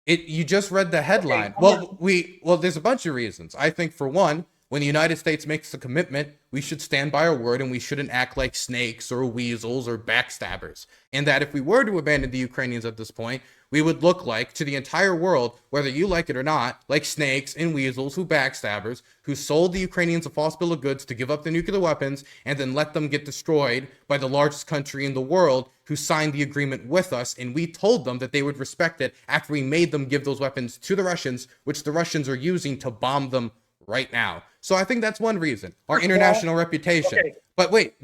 You just read the headline. Well, there's a bunch of reasons. I think for one, when the United States makes a commitment, we should stand by our word and we shouldn't act like snakes or weasels or backstabbers. And that if we were to abandon the Ukrainians at this point, we would look like, to the entire world, whether you like it or not, like snakes and weasels who backstabbers, who sold the Ukrainians a false bill of goods to give up their nuclear weapons and then let them get destroyed by the largest country in the world who signed the agreement with us. And we told them that they would respect it after we made them give those weapons to the Russians, which the Russians are using to bomb them right now. So I think that's one reason, our international reputation. Okay. But wait,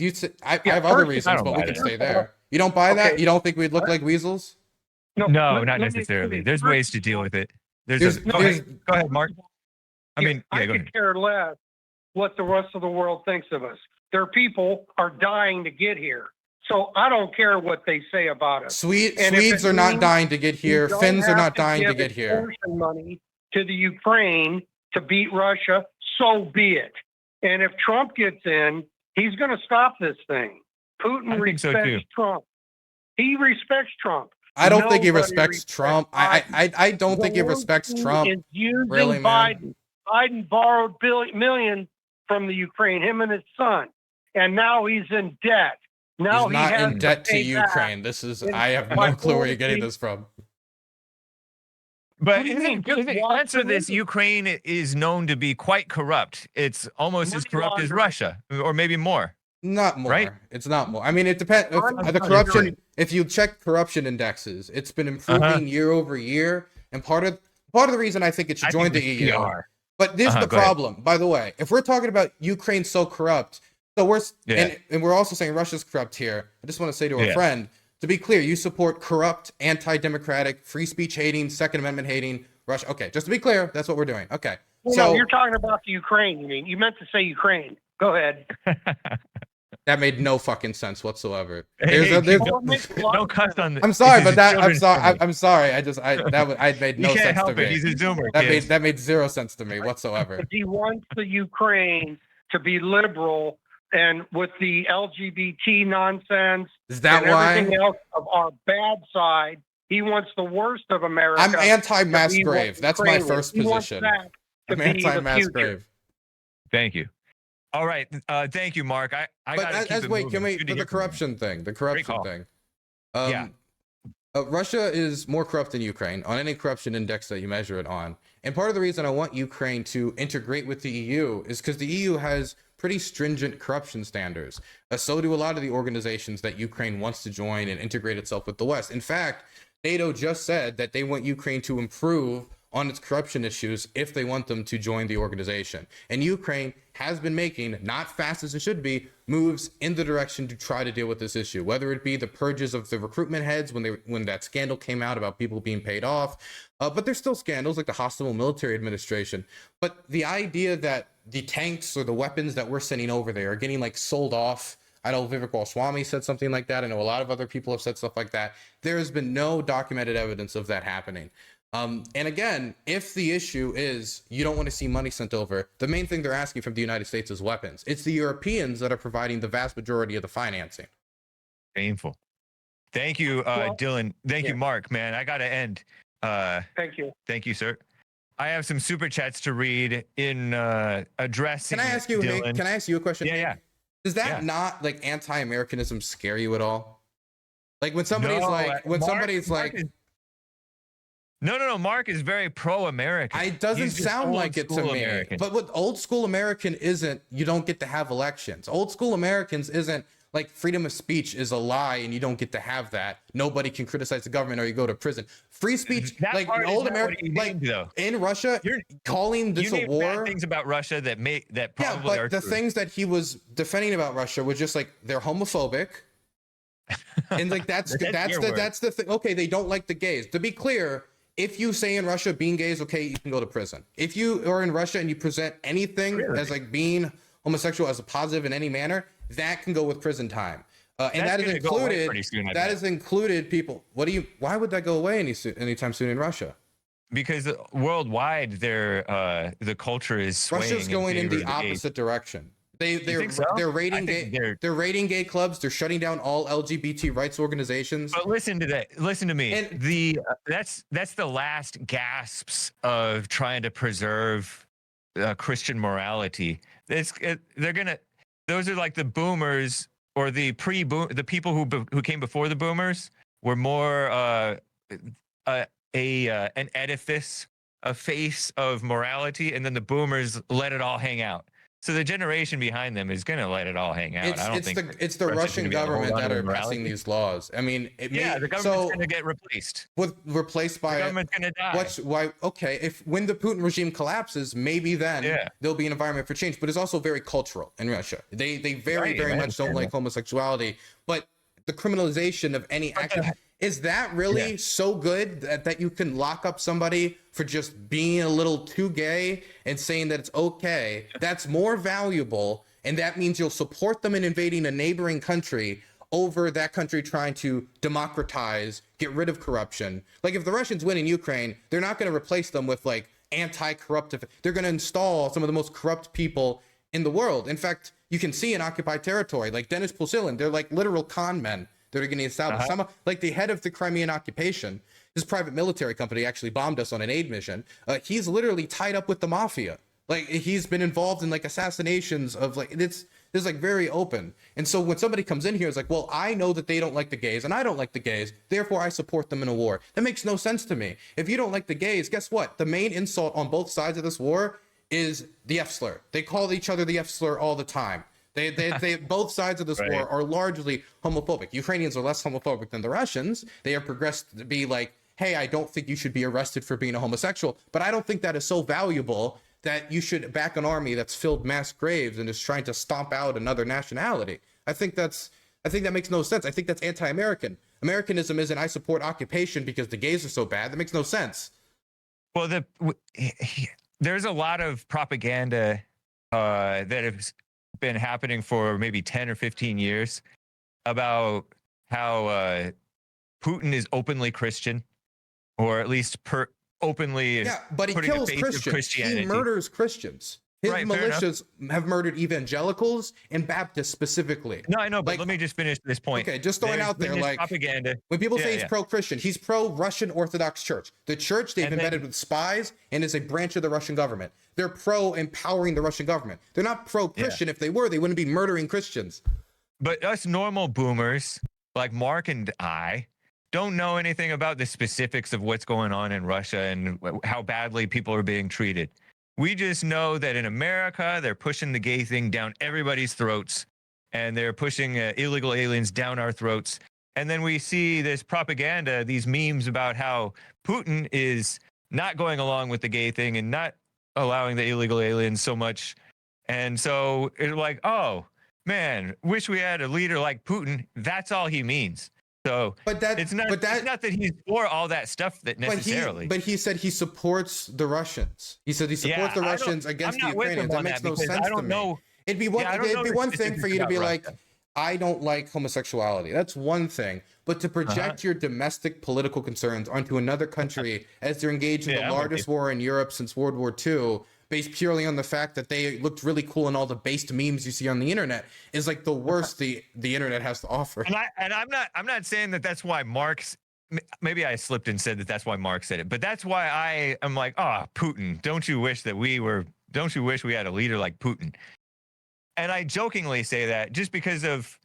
I have other reasons, but we can stay there. You don't buy that? You don't think we'd look like weasels? No, not necessarily. There's ways to deal with it. Go ahead, Mark. I could care less what the rest of the world thinks of us. Their people are dying to get here. So I don't care what they say about us. Swedes are not dying to get here. Finns are not dying to get here. Money to the Ukraine to beat Russia, so be it. And if Trump gets in, he's going to stop this thing. Putin respects Trump. He respects Trump. I don't think he respects Trump. I don't think he respects Trump. Really, man. Biden borrowed millions from the Ukraine, him and his son, and now he's in debt. Now he's not in debt to Ukraine. I have no clue where you're getting this from. But answer this: Ukraine is known to be quite corrupt. It's almost as corrupt as Russia, or maybe more. Not more. Right? It's not more. I mean, it depends. The corruption. If you check corruption indexes, it's been improving year over year. And part of the reason I think it should join the EU. But this is the problem. By the way, if we're talking about Ukraine so corrupt, so and we're also saying Russia's corrupt here. I just want to say to our friend, to be clear, you support corrupt, anti-democratic, free speech hating, Second Amendment hating Russia. Okay, just to be clear, that's what we're doing. Okay. No, you're talking about the Ukraine. You meant to say Ukraine. Go ahead. That made no fucking sense whatsoever. No cuss on the. I'm sorry, but I'm sorry. I made no sense to me. He's a zoomer. That made zero sense to me whatsoever. He wants the Ukraine to be liberal, and with the LGBT nonsense, is that why everything else of our bad side, he wants the worst of America. I'm anti-mass grave. That's my first position. I'm anti-mass grave. Thank you. All right. Thank you, Mark. Can we for the corruption thing? The corruption thing. Russia is more corrupt than Ukraine on any corruption index that you measure it on. And part of the reason I want Ukraine to integrate with the EU is because the EU has pretty stringent corruption standards. So do a lot of the organizations that Ukraine wants to join and integrate itself with the West. In fact, NATO just said that they want Ukraine to improve on its corruption issues if they want them to join the organization. And Ukraine has been making, not fast as it should be, moves in the direction to try to deal with this issue, whether it be the purges of the recruitment heads when that scandal came out about people being paid off. But there's still scandals like the hostile military administration. But the idea that the tanks or the weapons that we're sending over there are getting like sold off. I know Vivek Ramaswamy said something like that. I know a lot of other people have said stuff like that. There has been no documented evidence of that happening. And again, if the issue is you don't want to see money sent over, the main thing they're asking from the United States is weapons. It's the Europeans that are providing the vast majority of the financing. Painful. Thank you, Dylan. Thank you, Mark, man. I got to end. Thank you. Thank you, sir. I have some super chats to read in addressing. Can I ask you, Dylan. Hank, can I ask you a question? Yeah, yeah. Does that not like anti-Americanism scare you at all? Like when somebody's No. Mark is very pro-American. It doesn't sound like it to me. American. But what old school American isn't, you don't get to have elections. Old school Americans isn't like freedom of speech is a lie and you don't get to have that. Nobody can criticize the government or you go to prison. Free speech, that like old American, like in Russia, calling this a war. Bad things about Russia that probably are the true. things that he was defending about Russia was just like they're homophobic. And like that's the thing. Okay, they don't like the gays. To be clear, if you say in Russia being gay is okay, you can go to prison. If you are in Russia and you present anything as like being homosexual as a positive in any manner, that can go with prison time. And that is included people. Why would that go away anytime soon in Russia? Because worldwide, the culture is swaying. Russia's going in the opposite direction. They're raiding gay clubs. They're shutting down all LGBT rights organizations. But listen to me. And that's the last gasps of trying to preserve Christian morality. Those are like the boomers or the people who came before the boomers were more an edifice, a face of morality, and then the boomers let it all hang out. So the generation behind them is going to let it all hang out. It's the Russian government that are passing these laws. I mean, the government's going to get replaced. Replaced by the government's going to die. When the Putin regime collapses, maybe then there'll be an environment for change. But it's also very cultural in Russia. They very much don't like homosexuality. But the criminalization of any action. Is that really so good that you can lock up somebody for just being a little too gay and saying that it's okay? That's more valuable, and that means you'll support them in invading a neighboring country over that country trying to democratize, get rid of corruption. Like if the Russians win in Ukraine, they're not going to replace them with like anti-corruptive. They're going to install some of the most corrupt people in the world. In fact, you can see in occupied territory, like Denis Pusilin, they're like literal con men that are getting established. Some, like the head of the Crimean occupation, his private military company actually bombed us on an aid mission. He's literally tied up with the mafia. Like he's been involved in like assassinations of like, it's like very open. And so when somebody comes in here, it's like, well, I know that they don't like the gays and I don't like the gays. Therefore I support them in a war. That makes no sense to me. If you don't like the gays, guess what? The main insult on both sides of this war is the F slur. They call each other the F slur all the time. They both sides of this war are largely homophobic. Ukrainians are less homophobic than the Russians. They have progressed to be like, hey, I don't think you should be arrested for being a homosexual, but I don't think that is so valuable that you should back an army that's filled mass graves and is trying to stomp out another nationality. I think that makes no sense. I think that's anti-American. Americanism isn't I support occupation because the gays are so bad. That makes no sense. Well, there's a lot of propaganda that has been happening for maybe 10 or 15 years about how Putin is openly Christian, or at least openly but he kills Christians. He murders Christians. His militias have murdered evangelicals and Baptists specifically. No, I know, but let me just finish this point. Okay, just throwing out there, like propaganda. When people say he's pro-Christian, he's pro-Russian Orthodox Church. The church they've embedded with spies and is a branch of the Russian government. They're pro-empowering the Russian government. They're not pro-Christian. If they were, they wouldn't be murdering Christians. But us normal boomers, like Mark and I, don't know anything about the specifics of what's going on in Russia and how badly people are being treated. We just know that in America, they're pushing the gay thing down everybody's throats, and they're pushing illegal aliens down our throats. And then we see this propaganda, these memes about how Putin is not going along with the gay thing and not allowing the illegal aliens so much. And so it's like, oh man, wish we had a leader like Putin. That's all he means. So it's not that he's for all that stuff that necessarily. But he said he supports the Russians. He said he supports the Russians against the Ukrainians. That makes no sense to me. It'd be one thing for you to be like, I don't like homosexuality. That's one thing. But to project your domestic political concerns onto another country as they're engaged in the largest war in Europe since World War II, based purely on the fact that they looked really cool in all the based memes you see on the internet, is like the worst the internet has to offer. And I'm not saying that that's why Marx. Maybe I slipped and said that that's why Marx said it, but that's why I am like, Putin. Don't you wish we had a leader like Putin? And I jokingly say that just because of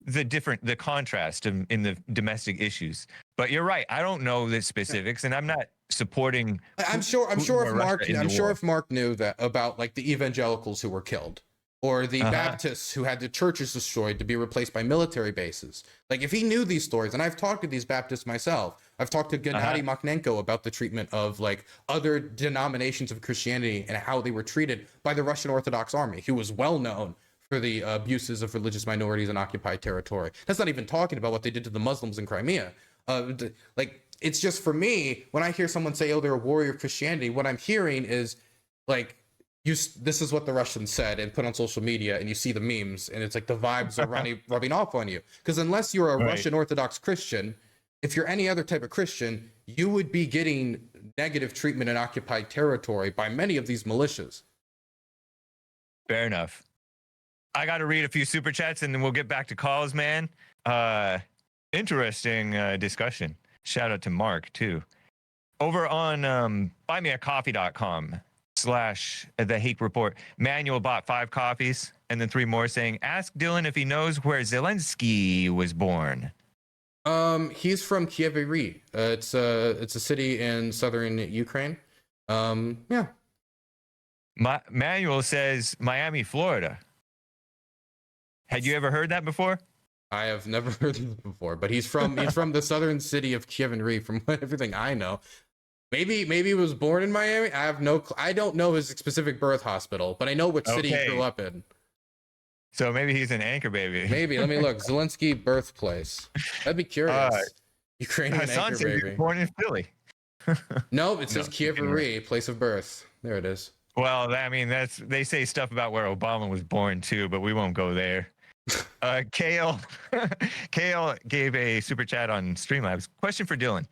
the contrast in the domestic issues. But you're right. I don't know the specifics, and I'm not supporting. I'm sure if Mark knew that about like the evangelicals who were killed, or the Baptists who had the churches destroyed to be replaced by military bases. Like if he knew these stories, and I've talked to these Baptists myself. I've talked to Gennady Makhnenko about the treatment of like other denominations of Christianity and how they were treated by the Russian Orthodox Army, who was well known for the abuses of religious minorities in occupied territory. That's not even talking about what they did to the Muslims in Crimea. Like, it's just, for me, when I hear someone say, oh, they're a warrior of Christianity, what I'm hearing is like, this is what the Russians said and put on social media, and you see the memes, and it's like the vibes are rubbing off on you. Because unless you're a Russian Orthodox Christian, if you're any other type of Christian, you would be getting negative treatment in occupied territory by many of these militias. Fair enough. I got to read a few super chats and then we'll get back to calls, man. Interesting discussion. Shout out to Mark too. Over on buymeacoffee.com/The Hake Report, Manuel bought 5 coffees and then 3 more saying, ask Dylan if he knows where Zelensky was born. He's from Kyiv. It's a city in southern Ukraine. Yeah. Manuel says Miami, Florida. Had you ever heard that before? I have never heard this before, but he's from the southern city of Kyiv, from everything I know. Maybe he was born in Miami. I don't know his specific birth hospital, but I know what city he grew up in. So maybe he's an anchor baby. Maybe. Let me look. Zelensky birthplace. I'd be curious. Ukrainian anchor baby. Born in Philly. No, it says Kyiv, place of birth. There it is. Well, I mean, they say stuff about where Obama was born too, but we won't go there. Kale gave a super chat on Streamlabs. Question for Dylan: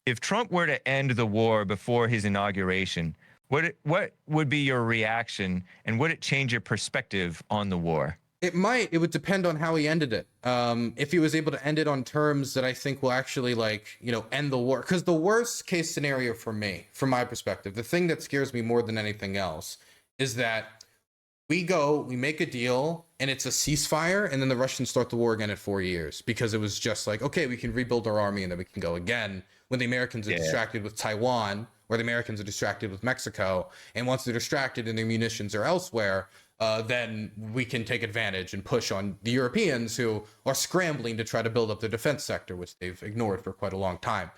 if Trump were to end the war before his inauguration, what would be your reaction, and would it change your perspective on the war? It might. It would depend on how he ended it. If he was able to end it on terms that I think will actually, end the war. Because the worst case scenario for me, from my perspective, the thing that scares me more than anything else is that we make a deal, and it's a ceasefire, and then the Russians start the war again in 4 years, because it was just like, okay, we can rebuild our army, and then we can go again, when the Americans are distracted with Taiwan, or the Americans are distracted with Mexico, and once they're distracted and their munitions are elsewhere, then we can take advantage and push on the Europeans, who are scrambling to try to build up the defense sector, which they've ignored for quite a long time.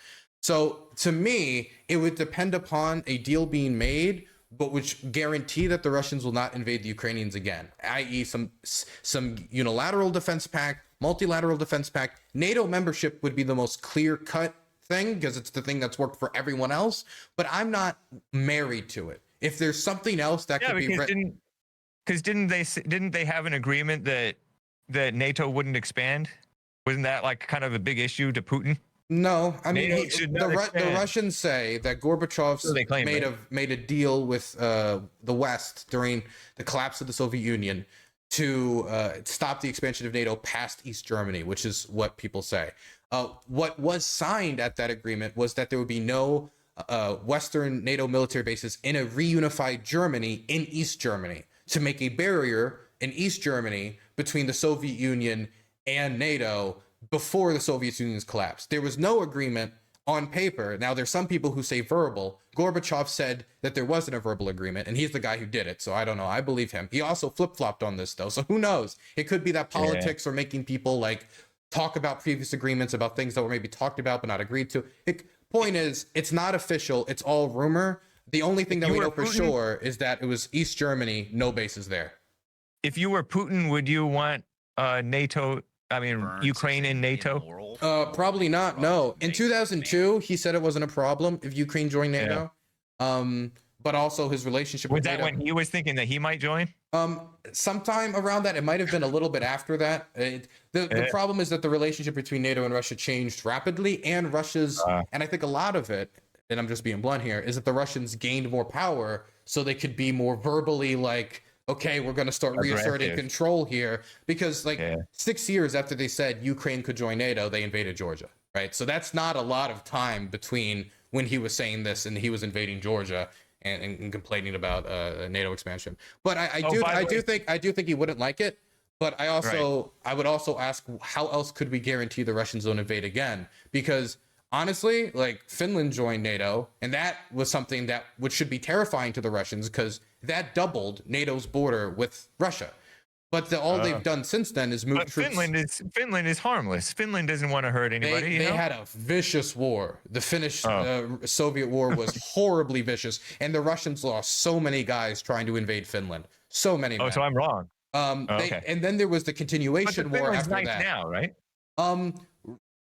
So to me, it would depend upon a deal being made, but which guarantee that the Russians will not invade the Ukrainians again, i.e. some unilateral defense pact, multilateral defense pact. NATO membership would be the most clear-cut thing, because it's the thing that's worked for everyone else, but I'm not married to it. If there's something else that could be written... Because didn't they have an agreement that NATO wouldn't expand? Wasn't that like kind of a big issue to Putin? No, I mean the Russians say that Gorbachev made a deal with the West during the collapse of the Soviet Union to stop the expansion of NATO past East Germany, which is what people say. What was signed at that agreement was that there would be no Western NATO military bases in a reunified Germany in East Germany, to make a barrier in East Germany between the Soviet Union and NATO before the Soviet Union's collapse. There was no agreement on paper. Now, there's some people who say verbal. Gorbachev said that there wasn't a verbal agreement, and he's the guy who did it, so I don't know. I believe him. He also flip-flopped on this, though, so who knows? It could be that politics are making people talk about previous agreements, about things that were maybe talked about but not agreed to. point is, it's not official. It's all rumor. The only thing that we know for sure is that it was East Germany, no bases there. If you were Putin, would you want NATO? I mean, Ukraine in NATO? Probably not. No. In 2002, he said it wasn't a problem if Ukraine joined NATO. Yeah. But also his relationship with NATO. Was that when he was thinking that he might join? Sometime around that. It might have been a little bit after that. The problem is that the relationship between NATO and Russia changed rapidly, and Russia's, and I think a lot of it, and I'm just being blunt here, is that the Russians gained more power so they could be more verbally like, okay, we're going to start reasserting control here, because 6 years after they said Ukraine could join NATO, they invaded Georgia, right? So that's not a lot of time between when he was saying this and he was invading Georgia and complaining about NATO expansion. But I do think he wouldn't like it. But I would also ask, how else could we guarantee the Russians don't invade again? Because honestly, like, Finland joined NATO, and that was something that should be terrifying to the Russians, because that doubled NATO's border with Russia. But all they've done since then is move troops. Finland is harmless. Finland doesn't want to hurt anybody. They had a vicious war. The Finnish Soviet war was horribly vicious, and the Russians lost so many guys trying to invade Finland. So many. Oh, so I'm wrong. And then there was the continuation war after that. Now, right?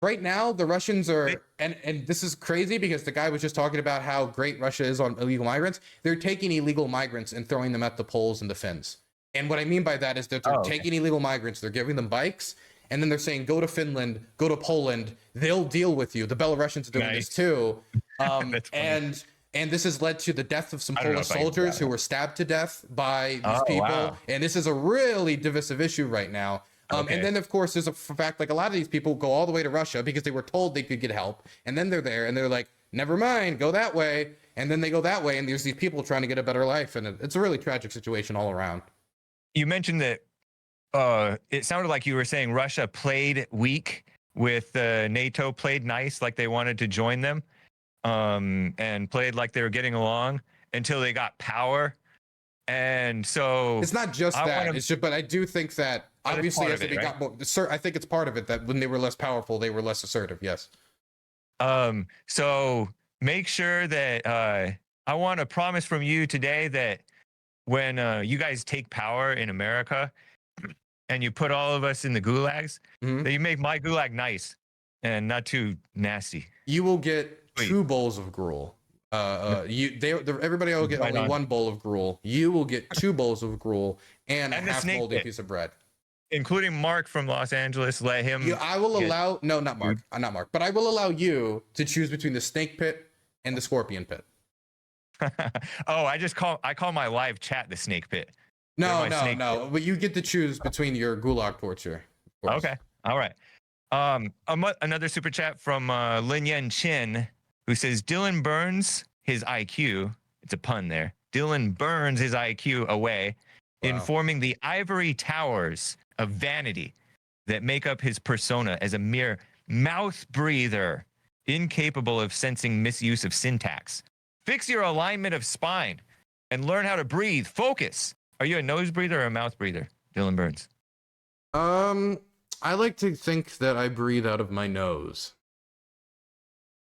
Right now, the Russians are, and this is crazy because the guy was just talking about how great Russia is on illegal migrants. They're taking illegal migrants and throwing them at the Poles and the Finns. And what I mean by that is that they're taking illegal migrants, they're giving them bikes, and then they're saying, go to Finland, go to Poland, they'll deal with you. The Belarusians are doing this too. And this has led to the death of some Polish soldiers who were stabbed to death by these people. Wow. And this is a really divisive issue right now. And then, of course, there's a fact, like, a lot of these people go all the way to Russia because they were told they could get help. And then they're there and they're like, never mind, go that way. And then they go that way. And there's these people trying to get a better life. And it's a really tragic situation all around. You mentioned that it sounded like you were saying Russia played weak with NATO, played nice, like they wanted to join them, and played like they were getting along until they got power. And so it's not just that, but I do think that obviously as they got more, I think it's part of it that when they were less powerful, they were less assertive. Yes. So make sure that I want a promise from you today that when you guys take power in America and you put all of us in the gulags, that you make my gulag nice and not too nasty. You will get 2 bowls of gruel. Everybody will get only 1 bowl of gruel. You will get 2 bowls of gruel and a half moldy piece of bread. Including Mark from Los Angeles. Let him. I will allow, no, not Mark, not Mark, but I will allow you to choose between the snake pit and the scorpion pit. I call my live chat the snake pit. No. But you get to choose between your gulag torture. Okay. All right. Another super chat from Lin Yen Chin, who says Dylan burns his IQ. It's a pun there. Dylan burns his IQ away, informing the ivory towers of vanity that make up his persona as a mere mouth breather, incapable of sensing misuse of syntax. Fix your alignment of spine and learn how to breathe. Focus. Are you a nose breather or a mouth breather, Dylan Burns? I like to think that I breathe out of my nose.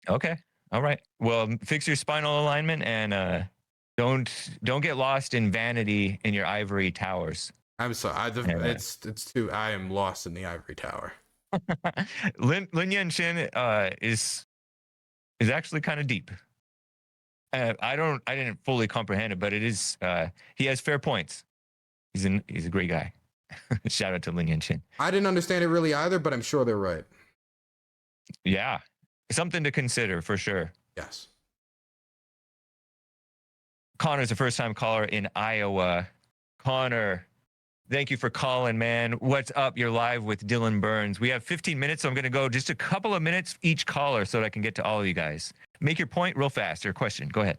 Okay. All right. Well, fix your spinal alignment and don't get lost in vanity in your ivory towers. I'm sorry. It's too. I am lost in the ivory tower. Lin Yen Chin is actually kind of deep. I didn't fully comprehend it, but it is. He has fair points. He's a great guy. Shout out to Lin Yen Chin. I didn't understand it really either, but I'm sure they're right. Yeah, something to consider for sure. Yes. Connor's a first-time caller in Iowa. Connor, thank you for calling, man. What's up? You're live with Dylan Burns. We have 15 minutes, so I'm going to go just a couple of minutes each caller so that I can get to all of you guys. Make your point real fast. Your question. Go ahead.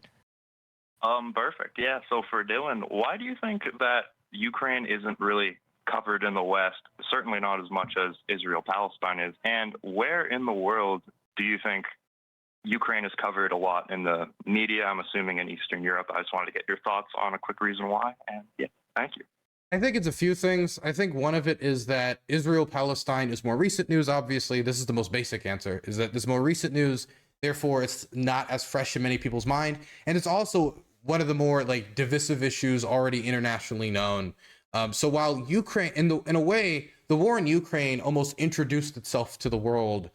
Perfect. Yeah. So for Dylan, why do you think that Ukraine isn't really covered in the West? Certainly not as much as Israel-Palestine is. And where in the world do you think Ukraine is covered a lot in the media? I'm assuming in Eastern Europe. I just wanted to get your thoughts on a quick reason why. And yeah, thank you. I think it's a few things. I think one of it is that Israel-Palestine is more recent news, obviously. This is the most basic answer, is that this more recent news Therefore, it's not as fresh in many people's mind. And it's also one of the more like divisive issues already internationally known. So while Ukraine, in a way, the war in Ukraine almost introduced itself to the world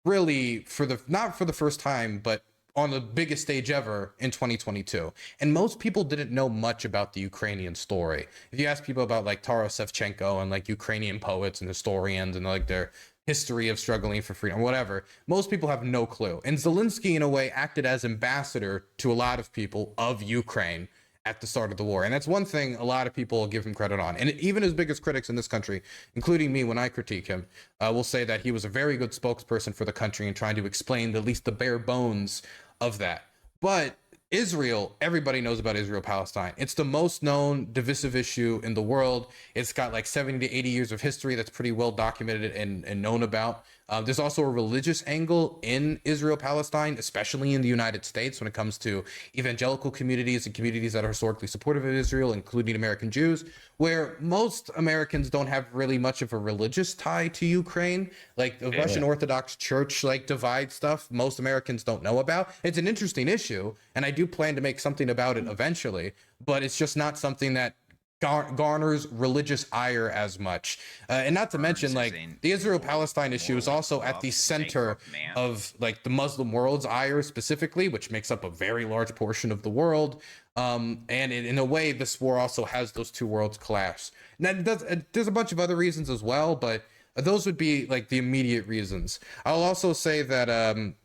really not for the first time, but on the biggest stage ever in 2022. And most people didn't know much about the Ukrainian story. If you ask people about like Taras Shevchenko and like Ukrainian poets and historians and like their history of struggling for freedom, whatever, most people have no clue. And Zelensky, in a way, acted as ambassador to a lot of people of Ukraine at the start of the war. And that's one thing a lot of people give him credit on. And even his biggest critics in this country, including me when I critique him, will say that he was a very good spokesperson for the country and trying to explain at least the bare bones of that. But Israel, everybody knows about Israel-Palestine. It's the most known divisive issue in the world. It's got like 70 to 80 years of history that's pretty well documented and known about. There's also a religious angle in Israel-Palestine, especially in the United States when it comes to evangelical communities and communities that are historically supportive of Israel, including American Jews, where most Americans don't have really much of a religious tie to Ukraine. Like the Russian Orthodox Church like divide stuff most Americans don't know about. It's an interesting issue, and I do plan to make something about it eventually, but it's just not something that garners religious ire as much. And not to mention, like, the Israel-Palestine issue is also at the center of like the Muslim world's ire specifically, which makes up a very large portion of the world. And in a way, this war also has those two worlds clash. Now, there's a bunch of other reasons as well, but those would be like the immediate reasons. I'll also say that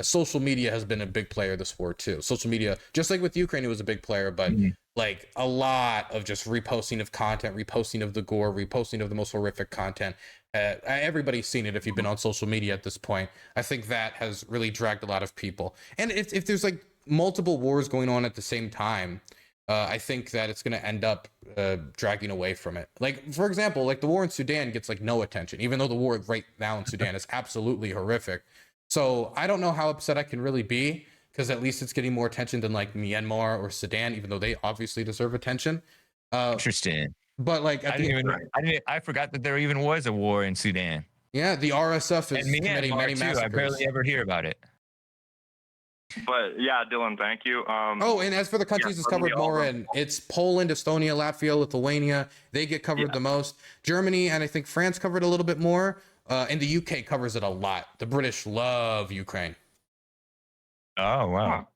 social media has been a big player this war too. Social media, just like with Ukraine, it was a big player, but like a lot of just reposting of content, reposting of the gore, reposting of the most horrific content. Everybody's seen it if you've been on social media at this point. I think that has really dragged a lot of people. And if there's like multiple wars going on at the same time, I think that it's going to end up dragging away from it. Like, for example, like the war in Sudan gets like no attention, even though the war right now in Sudan is absolutely horrific. So I don't know how upset I can really be, because at least it's getting more attention than like Myanmar or Sudan, even though they obviously deserve attention. Interesting. But like, I forgot that there even was a war in Sudan. Yeah, the RSF is committing many massacres. I barely ever hear about it. But yeah, Dylan, thank you. Oh, and as for the countries it's covered more in, it's Poland, Estonia, Latvia, Lithuania. They get covered the most. Germany and I think France covered a little bit more. And the UK covers it a lot. The British love Ukraine. Oh, wow.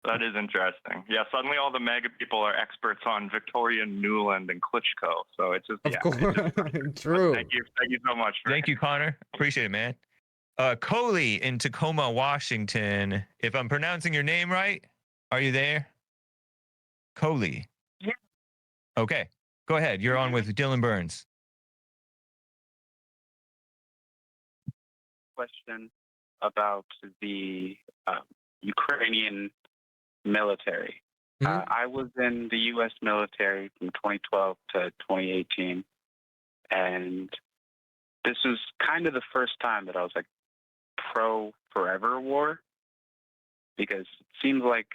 That is interesting. Yeah, suddenly all the MAGA people are experts on Victoria Nuland and Klitschko. So it's just, of course. True. Thank you so much. Thank you, Connor. Appreciate it, man. Coley in Tacoma, Washington. If I'm pronouncing your name right, are you there? Coley. Yeah. Okay, go ahead. You're on with Dylan Burns. Question about the Ukrainian military. I was in the U.S. military from 2012 to 2018, and this was kind of the first time that I was like pro forever war, because it seems like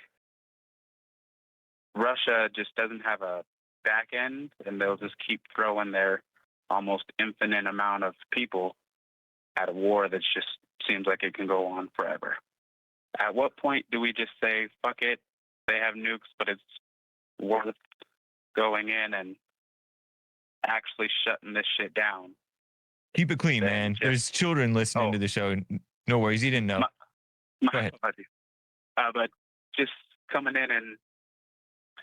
Russia just doesn't have a back end, and they'll just keep throwing their almost infinite amount of people at a war that just seems like it can go on forever. At what point do we just say, fuck it, they have nukes, but it's worth going in and actually shutting this shit down? Keep it clean, man. There's children listening to the show. No worries, you didn't know. Go ahead. But just coming in and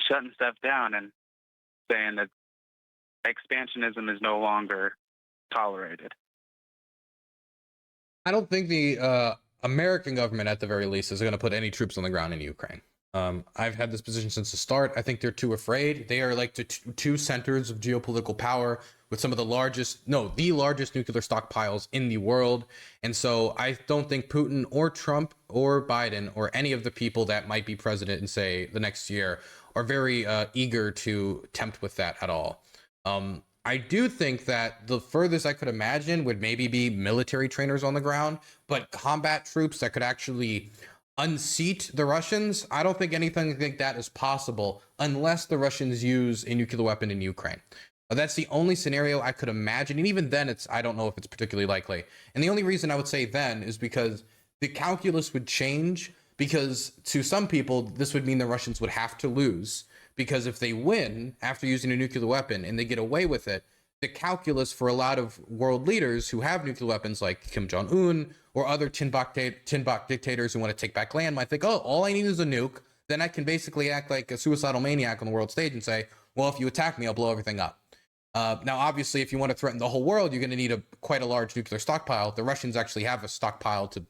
shutting stuff down and saying that expansionism is no longer tolerated. I don't think the American government, at the very least, is going to put any troops on the ground in Ukraine. I've had this position since the start. I think they're too afraid. They are like the two centers of geopolitical power with some of the largest nuclear stockpiles in the world. And so I don't think Putin or Trump or Biden or any of the people that might be president in, say, the next year are very eager to tempt with that at all. I do think that the furthest I could imagine would maybe be military trainers on the ground, but combat troops that could actually unseat the Russians, I don't think anything like that is possible unless the Russians use a nuclear weapon in Ukraine. That's the only scenario I could imagine. And even then, I don't know if it's particularly likely. And the only reason I would say then is because the calculus would change, because to some people, this would mean the Russians would have to lose, because if they win after using a nuclear weapon and they get away with it, the calculus for a lot of world leaders who have nuclear weapons like Kim Jong-un or other tin box dictators who want to take back land might think, oh, all I need is a nuke. Then I can basically act like a suicidal maniac on the world stage and say, well, if you attack me, I'll blow everything up. Now, obviously, if you want to threaten the whole world, you're going to need quite a large nuclear stockpile. The Russians actually have a stockpile to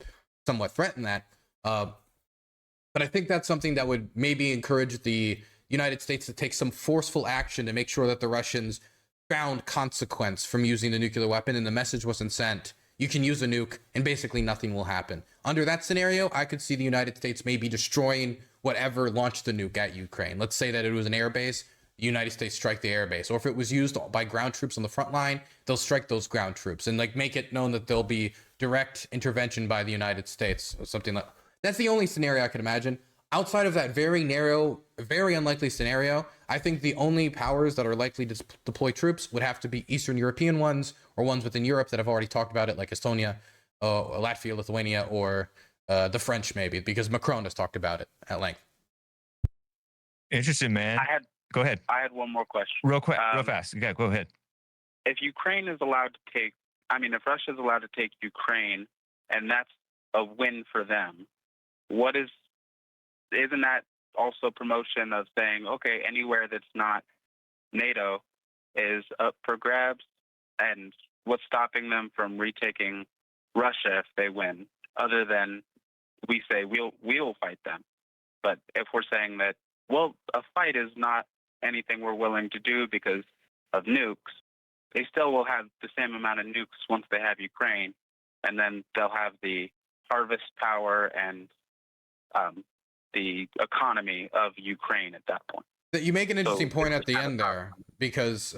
somewhat threaten that. But I think that's something that would maybe encourage the United States to take some forceful action to make sure that the Russians found consequence from using the nuclear weapon and the message wasn't sent. You can use a nuke and basically nothing will happen. Under that scenario, I could see the United States maybe destroying whatever launched the nuke at Ukraine. Let's say that it was an air base. The United States strike the air base, or if it was used by ground troops on the front line, they'll strike those ground troops and like make it known that there'll be direct intervention by the United States or something like. That's the only scenario I could imagine. Outside of that very narrow, very unlikely scenario, I think the only powers that are likely to deploy troops would have to be Eastern European ones or ones within Europe that have already talked about it, like Estonia, Latvia, Lithuania, or the French maybe, because Macron has talked about it at length. Interesting, man. Go ahead. I had one more question. Real quick, real fast. Yeah, go ahead. If Ukraine is allowed to take, if Russia is allowed to take Ukraine, and that's a win for them, isn't that also promotion of saying, okay, anywhere that's not NATO is up for grabs, and what's stopping them from retaking Russia if they win, other than we say we'll fight them? But if we're saying that, well, a fight is not anything we're willing to do because of nukes, they still will have the same amount of nukes once they have Ukraine, and then they'll have the harvest power and the economy of Ukraine at that point. You make an interesting point at the end there, because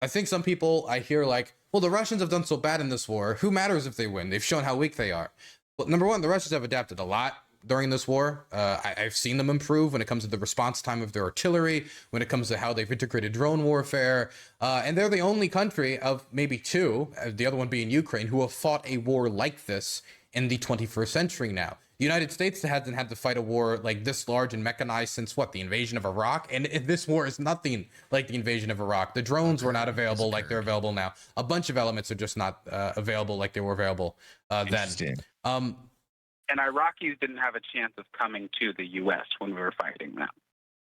I think some people I hear like, well, the Russians have done so bad in this war. Who matters if they win? They've shown how weak they are. Well, number one, the Russians have adapted a lot during this war. I've seen them improve when it comes to the response time of their artillery, when it comes to how they've integrated drone warfare. And they're the only country of maybe two, the other one being Ukraine, who have fought a war like this in the 21st century now. The United States hasn't had to fight a war like this large and mechanized since what, the invasion of Iraq? And this war is nothing like the invasion of Iraq. The drones were not available like they're available now. A bunch of elements are just not available like they were available then. And Iraqis didn't have a chance of coming to the U.S. when we were fighting them.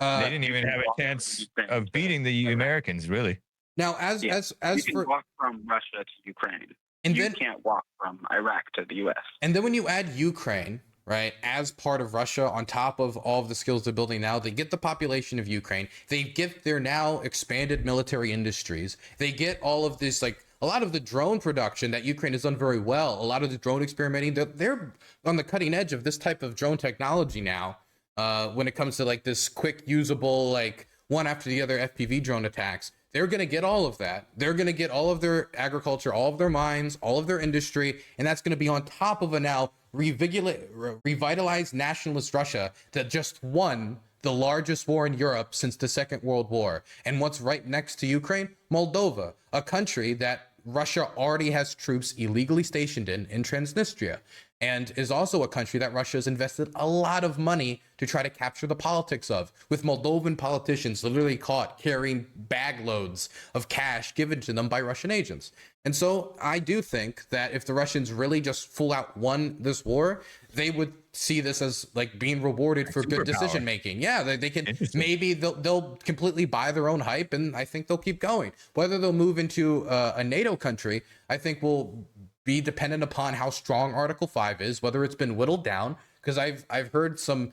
They didn't even have a chance of beating the Americans, really. Now, as you can walk from Russia to Ukraine, and you can't walk from Iraq to the U.S. And then when you add Ukraine, right, as part of Russia, on top of all of the skills they're building now, they get the population of Ukraine. They get their now expanded military industries. They get all of this, like, a lot of the drone production that Ukraine has done very well. A lot of the drone experimenting, they're on the cutting edge of this type of drone technology now. When it comes to like this quick, usable, like one after the other FPV drone attacks, they're going to get all of that. They're going to get all of their agriculture, all of their mines, all of their industry, and that's going to be on top of a now revitalized nationalist Russia that just won the largest war in Europe since the Second World War. And what's right next to Ukraine? Moldova, a country that Russia already has troops illegally stationed in Transnistria, and is also a country that Russia has invested a lot of money to try to capture the politics of, with Moldovan politicians literally caught carrying bag loads of cash given to them by Russian agents. And so I do think that if the Russians really just full out won this war, they would see this as like being rewarded for good decision making. Yeah, they can, maybe they'll completely buy their own hype, and I think they'll keep going. Whether they'll move into a NATO country, I think will be dependent upon how strong Article 5 is, whether it's been whittled down, because I've heard some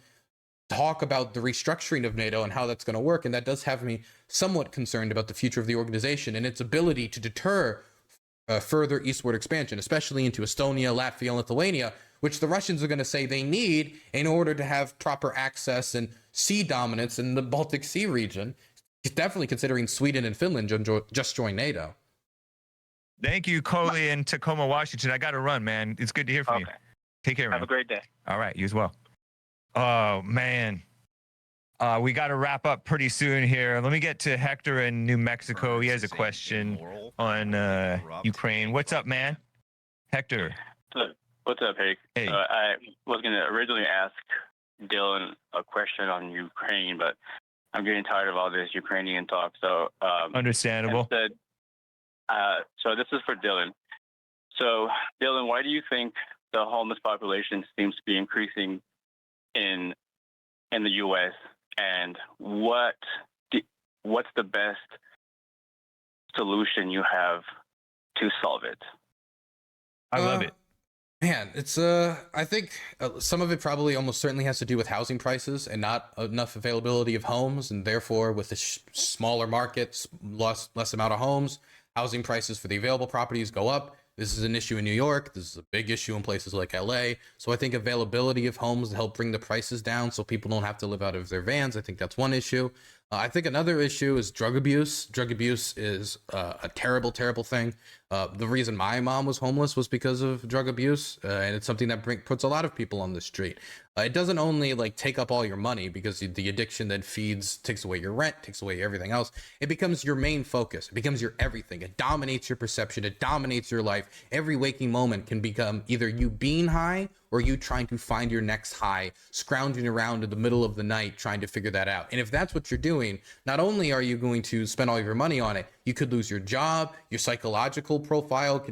talk about the restructuring of NATO and how that's going to work, and that does have me somewhat concerned about the future of the organization and its ability to deter further eastward expansion, especially into Estonia, Latvia, and Lithuania, which the Russians are going to say they need in order to have proper access and sea dominance in the Baltic Sea region. Definitely considering Sweden and Finland just joined NATO. Thank you, Coley in Tacoma, Washington. I got to run, man. It's good to hear from you. Take care, man. Have a great day. All right, you as well. Oh, man. We got to wrap up pretty soon here. Let me get to Hector in New Mexico. He has a question on Ukraine. What's up, man? Hector. What's up, Hank? Hey. I was going to originally ask Dylan a question on Ukraine, but I'm getting tired of all this Ukrainian talk. So Understandable. Instead, so this is for Dylan. So Dylan, why do you think the homeless population seems to be increasing in the U.S. and what's the best solution you have to solve it? I love it. Man, it's I think some of it probably almost certainly has to do with housing prices and not enough availability of homes, and therefore with the smaller markets, less amount of homes, housing prices for the available properties go up. This is an issue in New York. This is a big issue in places like LA. So I think availability of homes help bring the prices down so people don't have to live out of their vans. I think that's one issue. I think another issue is drug abuse. Drug abuse is a terrible, terrible thing. The reason my mom was homeless was because of drug abuse, and it's something that puts a lot of people on the street. It doesn't only like take up all your money, because the addiction then takes away your rent, takes away everything else. It becomes your main focus. It becomes your everything. It dominates your perception. It dominates your life. Every waking moment can become either you being high or you trying to find your next high, scrounging around in the middle of the night trying to figure that out. And if that's what you're doing, not only are you going to spend all of your money on it, you could lose your job, your psychological profile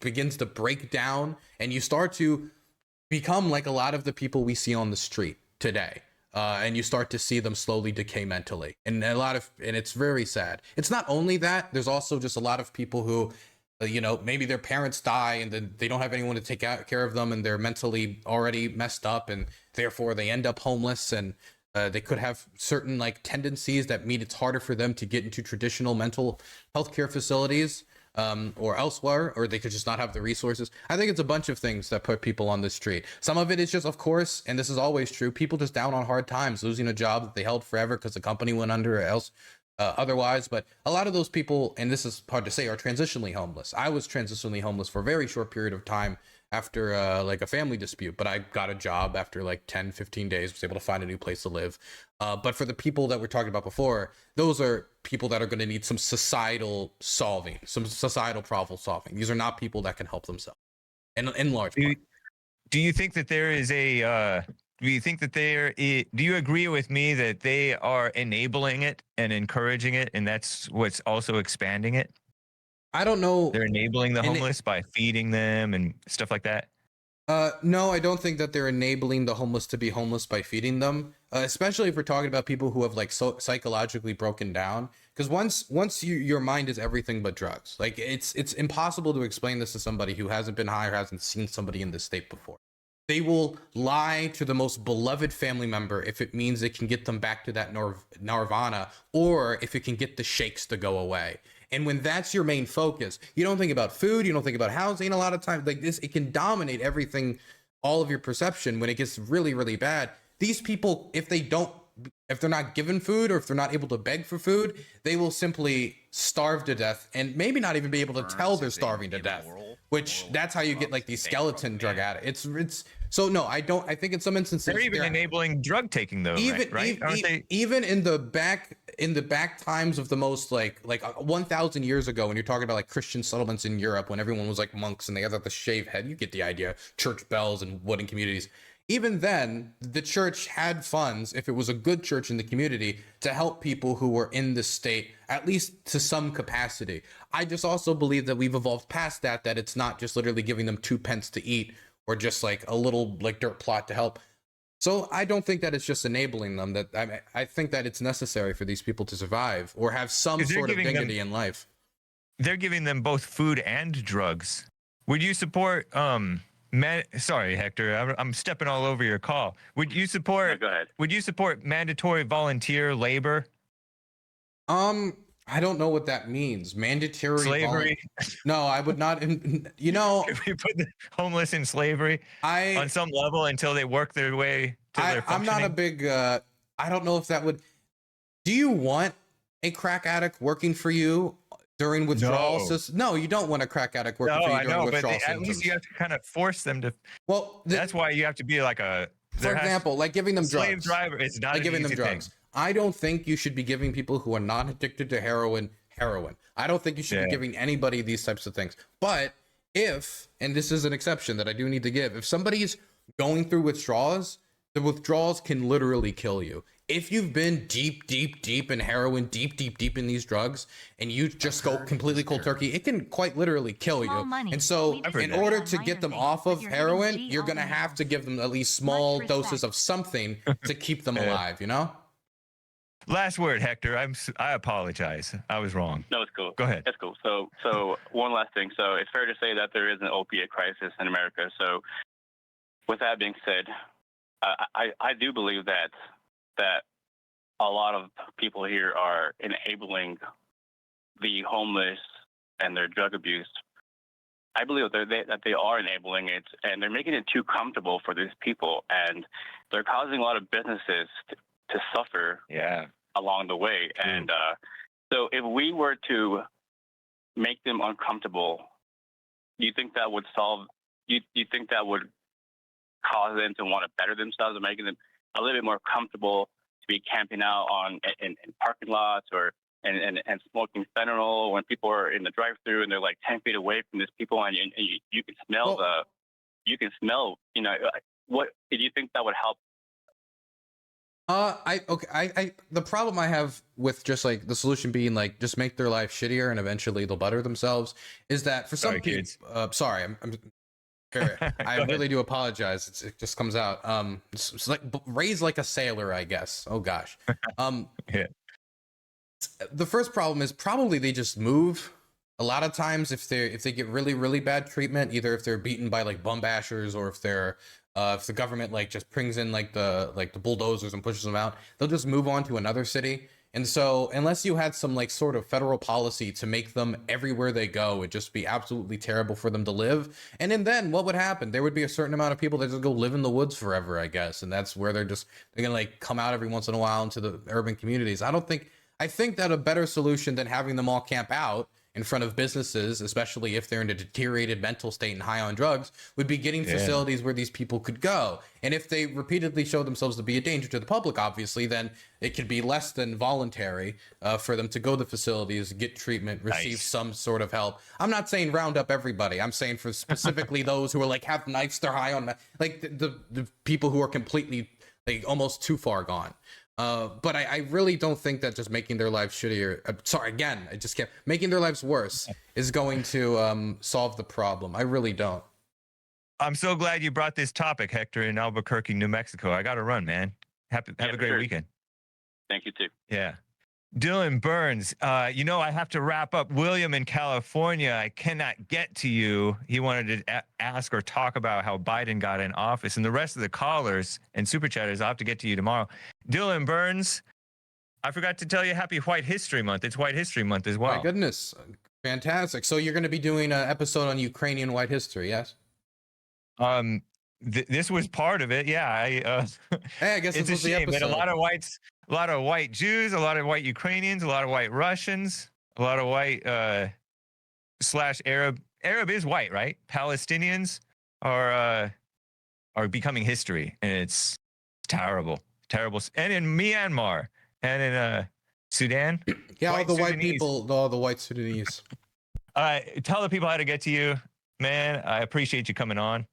begins to break down, and you start to become like a lot of the people we see on the street today. And you start to see them slowly decay mentally. And it's very sad. It's not only that, there's also just a lot of people who, maybe their parents die and then they don't have anyone to take care of them, and they're mentally already messed up, and therefore they end up homeless, and they could have certain like tendencies that mean it's harder for them to get into traditional mental health care facilities or elsewhere, or they could just not have the resources. I think it's a bunch of things that put people on the street. Some of it is just, of course, and this is always true, people just down on hard times, losing a job that they held forever because the company went under or else otherwise. But a lot of those people, and this is hard to say, are transitionally homeless. I was transitionally homeless for a very short period of time after like a family dispute, but I got a job after like 10, 15 days, was able to find a new place to live. But for the people that we're talking about before, those are people that are going to need some societal solving, some societal problem solving. These are not people that can help themselves in large part. Do you think that there is do you agree with me that they are enabling it and encouraging it, and that's what's also expanding it? I don't know. They're enabling the homeless by feeding them and stuff like that? No, I don't think that they're enabling the homeless to be homeless by feeding them, especially if we're talking about people who have like psychologically broken down. Because once your mind is everything but drugs, like it's impossible to explain this to somebody who hasn't been high or hasn't seen somebody in this state before. They will lie to the most beloved family member if it means it can get them back to that nirvana, or if it can get the shakes to go away. And when that's your main focus, you don't think about food, you don't think about housing. A lot of times like this, it can dominate everything, all of your perception. When it gets really, really bad, these people, if they're not given food, or if they're not able to beg for food, they will simply starve to death, and maybe not even be able to tell they're starving to death, which that's how you get like these skeleton drug addicts. So no, I think in some instances they're even enabling drug taking though, right? Even in the back times of the most like 1,000 years ago, when you're talking about like Christian settlements in Europe, when everyone was like monks and they had the shaved head, you get the idea, church bells and wooden communities. Even then, the church had funds, if it was a good church in the community, to help people who were in this state, at least to some capacity. I just also believe that we've evolved past that it's not just literally giving them 2 pence to eat, or just like a little like dirt plot to help. So I don't think that it's just enabling them. That I think that it's necessary for these people to survive or have some sort of dignity in life. They're giving them both food and drugs. Would you support sorry, Hector, I'm stepping all over your call. Would you support? No, go ahead. Would you support mandatory volunteer labor? I don't know what that means. Mandatory slavery? No, I would not. You know, if we put the homeless in slavery on some level until they work their way to their functioning. I'm not a big. I don't know if that would. Do you want a crack addict working for you during withdrawal? No, you don't want a crack addict working for you during withdrawal symptoms. At least you have to kind of force them to. Well, that's why you have to be like a. For example, like giving them drugs. Slave driver. It's not like giving them drugs. I don't think you should be giving people who are not addicted to heroin. I don't think you should be giving anybody these types of things. But if, and this is an exception that I do need to give, if somebody's going through withdrawals, the withdrawals can literally kill you. If you've been deep in heroin, deep in these drugs, and you just go completely cold turkey, it can quite literally kill you. And so in order to get them off of heroin, you're going to have to give them at least small doses of something to keep them alive, you know? Last word, Hector. I apologize. I was wrong. No, it's cool. Go ahead. It's cool. So one last thing. So it's fair to say that there is an opiate crisis in America. So with that being said, I do believe that a lot of people here are enabling the homeless and their drug abuse. I believe that they are enabling it, and they're making it too comfortable for these people, and they're causing a lot of businesses to suffer along the way. And so if we were to make them uncomfortable, do you think that would solve, you think that would cause them to want to better themselves and making them a little bit more comfortable to be camping out in parking lots or and smoking fentanyl when people are in the drive-through and they're like 10 feet away from these people and you can smell what do you think that would help? The problem I have with just like the solution being like just make their life shittier and eventually they'll better themselves is that for some people, I really do apologize. It just comes out. It's like raised like a sailor, I guess. Oh gosh. The first problem is probably they just move. A lot of times, if they get really bad treatment, either if they're beaten by like bum bashers or if the government like just brings in like the bulldozers and pushes them out, they'll just move on to another city. And so unless you had some like sort of federal policy to make them everywhere they go, it'd just be absolutely terrible for them to live. And then what would happen? There would be a certain amount of people that just go live in the woods forever, I guess. And that's where they're gonna like come out every once in a while into the urban communities. I think that a better solution than having them all camp out in front of businesses, especially if they're in a deteriorated mental state and high on drugs, would be getting facilities where these people could go. And if they repeatedly show themselves to be a danger to the public, obviously, then it could be less than voluntary for them to go to facilities, get treatment, receive some sort of help. I'm not saying round up everybody. I'm saying for specifically those who are like have nights, they're high on like the people who are completely like almost too far gone. But I really don't think that just making their lives shittier, I just can't, making their lives worse is going to solve the problem. I really don't. I'm so glad you brought this topic, Hector, in Albuquerque, New Mexico. I got to run, man. Have a great weekend. Thank you too. Yeah. Dylan Burns, I have to wrap up. William in California, I cannot get to you. He wanted to ask or talk about how Biden got in office. And the rest of the callers and super chatters, I'll have to get to you tomorrow. Dylan Burns, I forgot to tell you Happy White History Month. It's White History Month as well. My goodness. Fantastic. So you're going to be doing an episode on Ukrainian white history, yes? This was part of it. Yeah. Hey, I guess it's this was a shame, the episode. but a lot of white Jews, a lot of white Ukrainians, a lot of white Russians, a lot of white / Arab. Arab is white, right? Palestinians are becoming history, and it's terrible. And in Myanmar and in Sudan. Yeah, all the white people, all the white Sudanese. Tell the people how to get to you, man. I appreciate you coming on.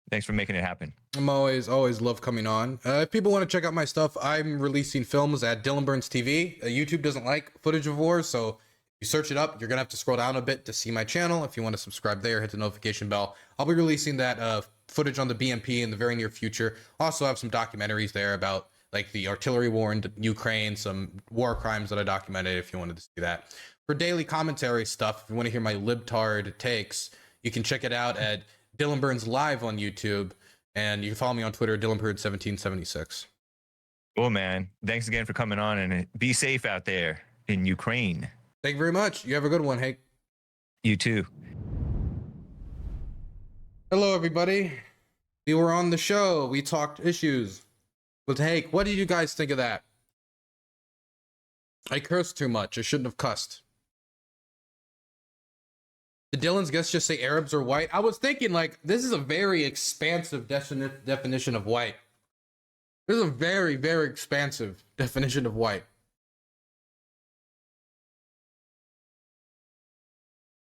Thanks for making it happen. I'm always love coming on. If people want to check out my stuff, I'm releasing films at Dylan Burns TV. YouTube doesn't like footage of wars, so if you search it up, you're gonna have to scroll down a bit to see my channel. If you want to subscribe there, hit the notification bell. I'll be releasing that footage on the BMP in the very near future. Also have some documentaries there about like the artillery war in Ukraine, some war crimes that I documented if you wanted to see that. For daily commentary stuff, if you want to hear my libtard takes, you can check it out at DylanBurnsLIVE on YouTube, and you can follow me on Twitter, DylanBurns1776. Cool, man. Thanks again for coming on, and be safe out there in Ukraine. Thank you very much. You have a good one, Hank. You too. Hello, everybody. We were on the show. We talked issues with Hank. What did you guys think of that? I cursed too much. I shouldn't have cussed. Did Dylan's guest just say Arabs are white? I was thinking, like, this is a very expansive definition of white. This is a very, very expansive definition of white.